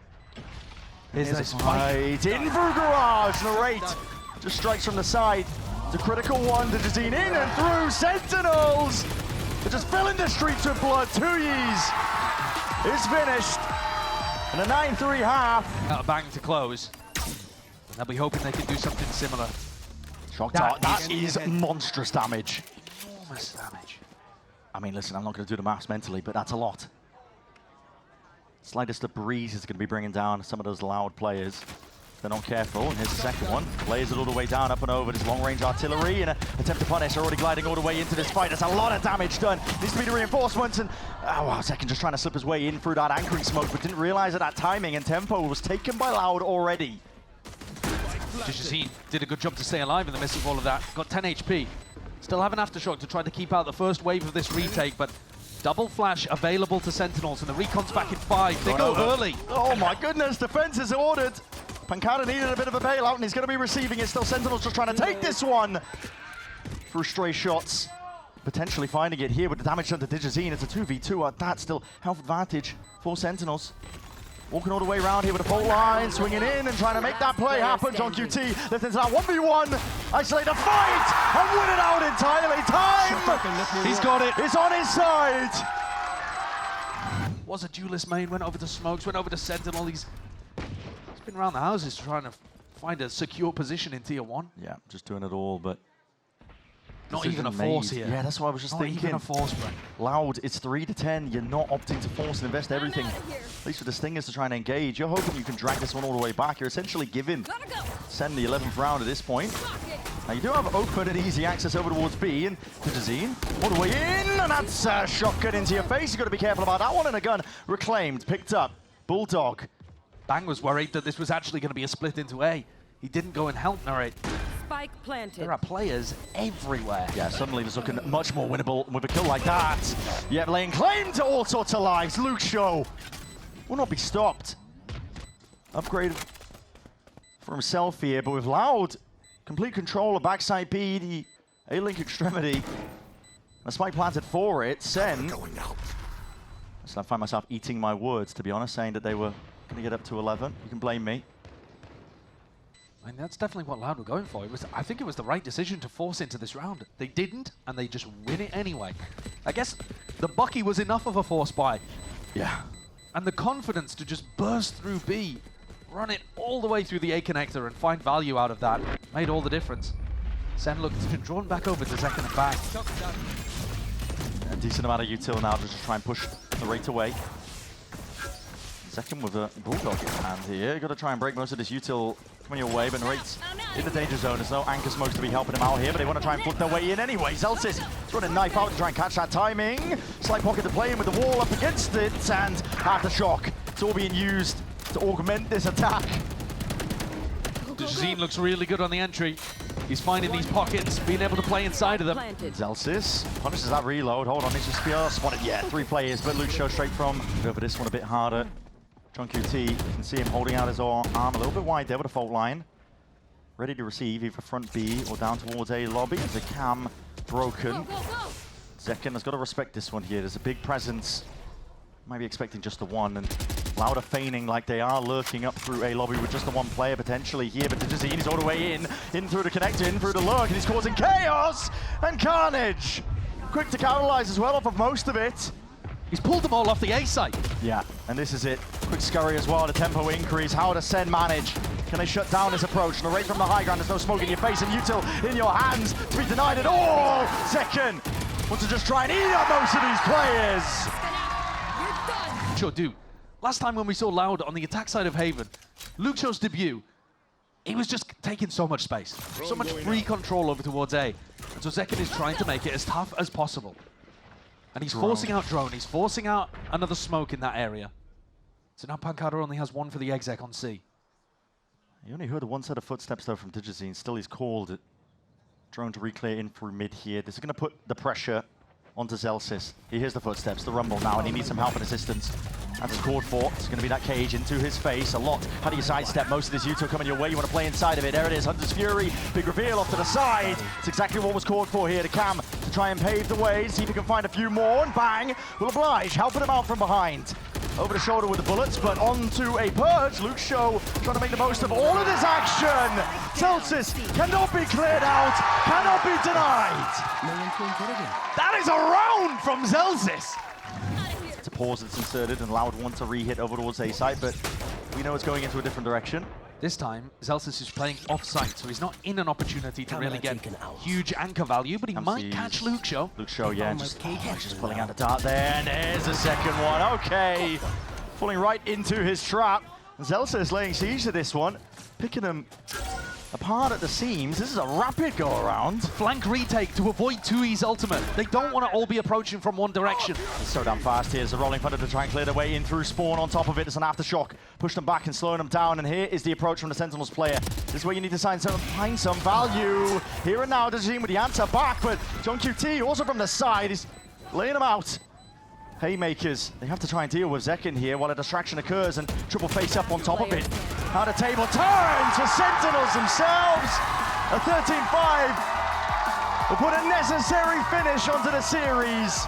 Here's a fight in through Garage. Narrate just strikes from the side. It's a critical one to Jazine in and through. Sentinels. They're just filling the streets with blood. 2 years is finished. And a 9-3 half. Got a bang to close. And they'll be hoping they can do something similar. Shock dart. That is monstrous damage. Enormous damage. I mean, listen, I'm not going to do the maths mentally, but that's a lot. Slightest of breeze is going to be bringing down some of those Loud players. If they're not careful. And here's the second one. Plays it all the way down, up and over. This long-range artillery and an attempt to punish. Already gliding all the way into this fight. There's a lot of damage done. Needs to be the reinforcements. And oh, wow, Second just trying to slip his way in through that anchoring smoke, but didn't realize that timing and tempo was taken by Loud already. Jazine did a good job to stay alive in the midst of all of that. Got 10 HP. Still have an Aftershock to try to keep out the first wave of this retake, but double flash available to Sentinels, and the recon's back in 5. They go early. Oh my goodness, defense is ordered. Pancada needed a bit of a bailout, and he's going to be receiving it. Still Sentinels just trying to take this one through stray shots. Potentially finding it here with the damage done to Digizine. It's a 2v2 that. Still health advantage for Sentinels. Walking all the way around here with a fault line, swinging in and trying to make that play happen. John QT left into that 1v1. Isolate the fight and win it out entirely. Time! He's got it. It's on his side. Was a duelist main, went over to Smokes, went over to Sentinel. He's been around the houses trying to find a secure position in Tier 1. Yeah, just doing it all, but not even a force here. Yeah, that's what I was just thinking. Not even a force, bro. Loud, it's 3-10. You're not opting to force and invest everything. At least with the Stingers to try and engage. You're hoping you can drag this one all the way back. You're essentially giving Sen the 11th round at this point. Now you do have open and easy access over towards B, and to Jazine, all the way in, and that's a shotgun into your face. You've got to be careful about that one, and a gun reclaimed, picked up. Bulldog. Bang was worried that this was actually going to be a split into A. He didn't go and help Narrate. Spike planted. There are players everywhere. Yeah, suddenly it's looking much more winnable with a kill like that. Yeah, laying claim to all sorts of lives. Luke Show will not be stopped. Upgrade for himself here, but with Loud, complete control of backside B, the A-Link extremity. A spike planted for it. Sen. So I find myself eating my words, to be honest, saying that they were going to get up to 11. You can blame me. I mean, that's definitely what Loud were going for. I think it was the right decision to force into this round. They didn't, and they just win it anyway. I guess the Bucky was enough of a force buy. Yeah. And the confidence to just burst through B, run it all the way through the A connector and find value out of that made all the difference. Sen looked drawn back over to Second and back. A decent amount of util now just to try and push the rate away. Second with a Bulldog in hand here. Got to try and break most of this util coming your way, but Nate's in the danger zone. There's no anchor smokes to be helping him out here, but they want to try and flick their way in anyway. Zelsis is running knife out to try and catch that timing. Slight pocket to play in with the wall up against it, and Aftershock. It's all being used to augment this attack. Jazine looks really good on the entry. He's finding these pockets, being able to play inside of them. Zelsis punishes that reload. Hold on, he's just spotted. Yeah, 3 players, but Luke Show straight from. Go for this one a bit harder. John QT, you can see him holding out his arm a little bit wide there with a fault line. Ready to receive either front B or down towards A lobby. There's a cam broken. Second has got to respect this one here. There's a big presence. Might be expecting just the one, and Louder feigning like they are lurking up through A lobby with just the one player potentially here, but Digizine is all the way in through the connector, in through the lurk, and he's causing chaos and carnage. Quick to capitalize as well off of most of it. He's pulled them all off the A site. Yeah, and this is it. Quick scurry as well, the tempo increase. How does Sen manage? Can they shut down this approach? Narrate from the high ground, there's no smoke in your face and util in your hands to be denied it all. Second wants to just try and eat up most of these players. Sure do. Last time when we saw Loud on the attack side of Haven, Luke Show's debut, he was just taking so much space, so much free control over towards A. And so Zekin is trying to make it as tough as possible. And he's forcing out drone, he's forcing out another smoke in that area. So now Pancada only has one for the exec on C. You only heard one set of footsteps though from Digizine. Still he's called. Drone to reclear in through mid here. This is going to put the pressure onto Zelsis. He hears the footsteps, the rumble now, and he needs some help and assistance. That's called for. It's going to be that cage into his face. A lot. How do you sidestep most of this Yuto coming your way? You want to play inside of it. There it is. Hunter's Fury. Big reveal off to the side. It's exactly what was called for here to Cam to try and pave the way. See if he can find a few more. And bang! Will oblige. Helping him out from behind. Over the shoulder with the bullets, but onto a purge. Luke Show trying to make the most of all of this action. Celsius cannot be cleared out, cannot be denied. That is a round from Celsius. It's a pause that's inserted and allowed one to re-hit over towards A side, but we know it's going into a different direction. This time, Zelsis is playing off-site, so he's not in an opportunity to really get huge anchor value, but he might catch Luke Show. Luke Show, yeah, just pulling out the dart there, and there's the second one. Okay, falling right into his trap. Zelsis laying siege to this one, picking him apart at the seams. This is a rapid go-around. Flank retake to avoid 2E's ultimate. They don't want to all be approaching from one direction. It's so damn fast here. It's a rolling thunder to try and clear their way in through spawn. On top of it, it's an aftershock. Push them back and slowing them down. And here is the approach from the Sentinels player. This is where you need to find some value. Here and now, Digizine with the answer back, but John QT also from the side is laying them out. Haymakers, they have to try and deal with Zekin here while a distraction occurs and triple face up on top of it. How the table turns to Sentinels themselves. A 13-5 will put a necessary finish onto the series.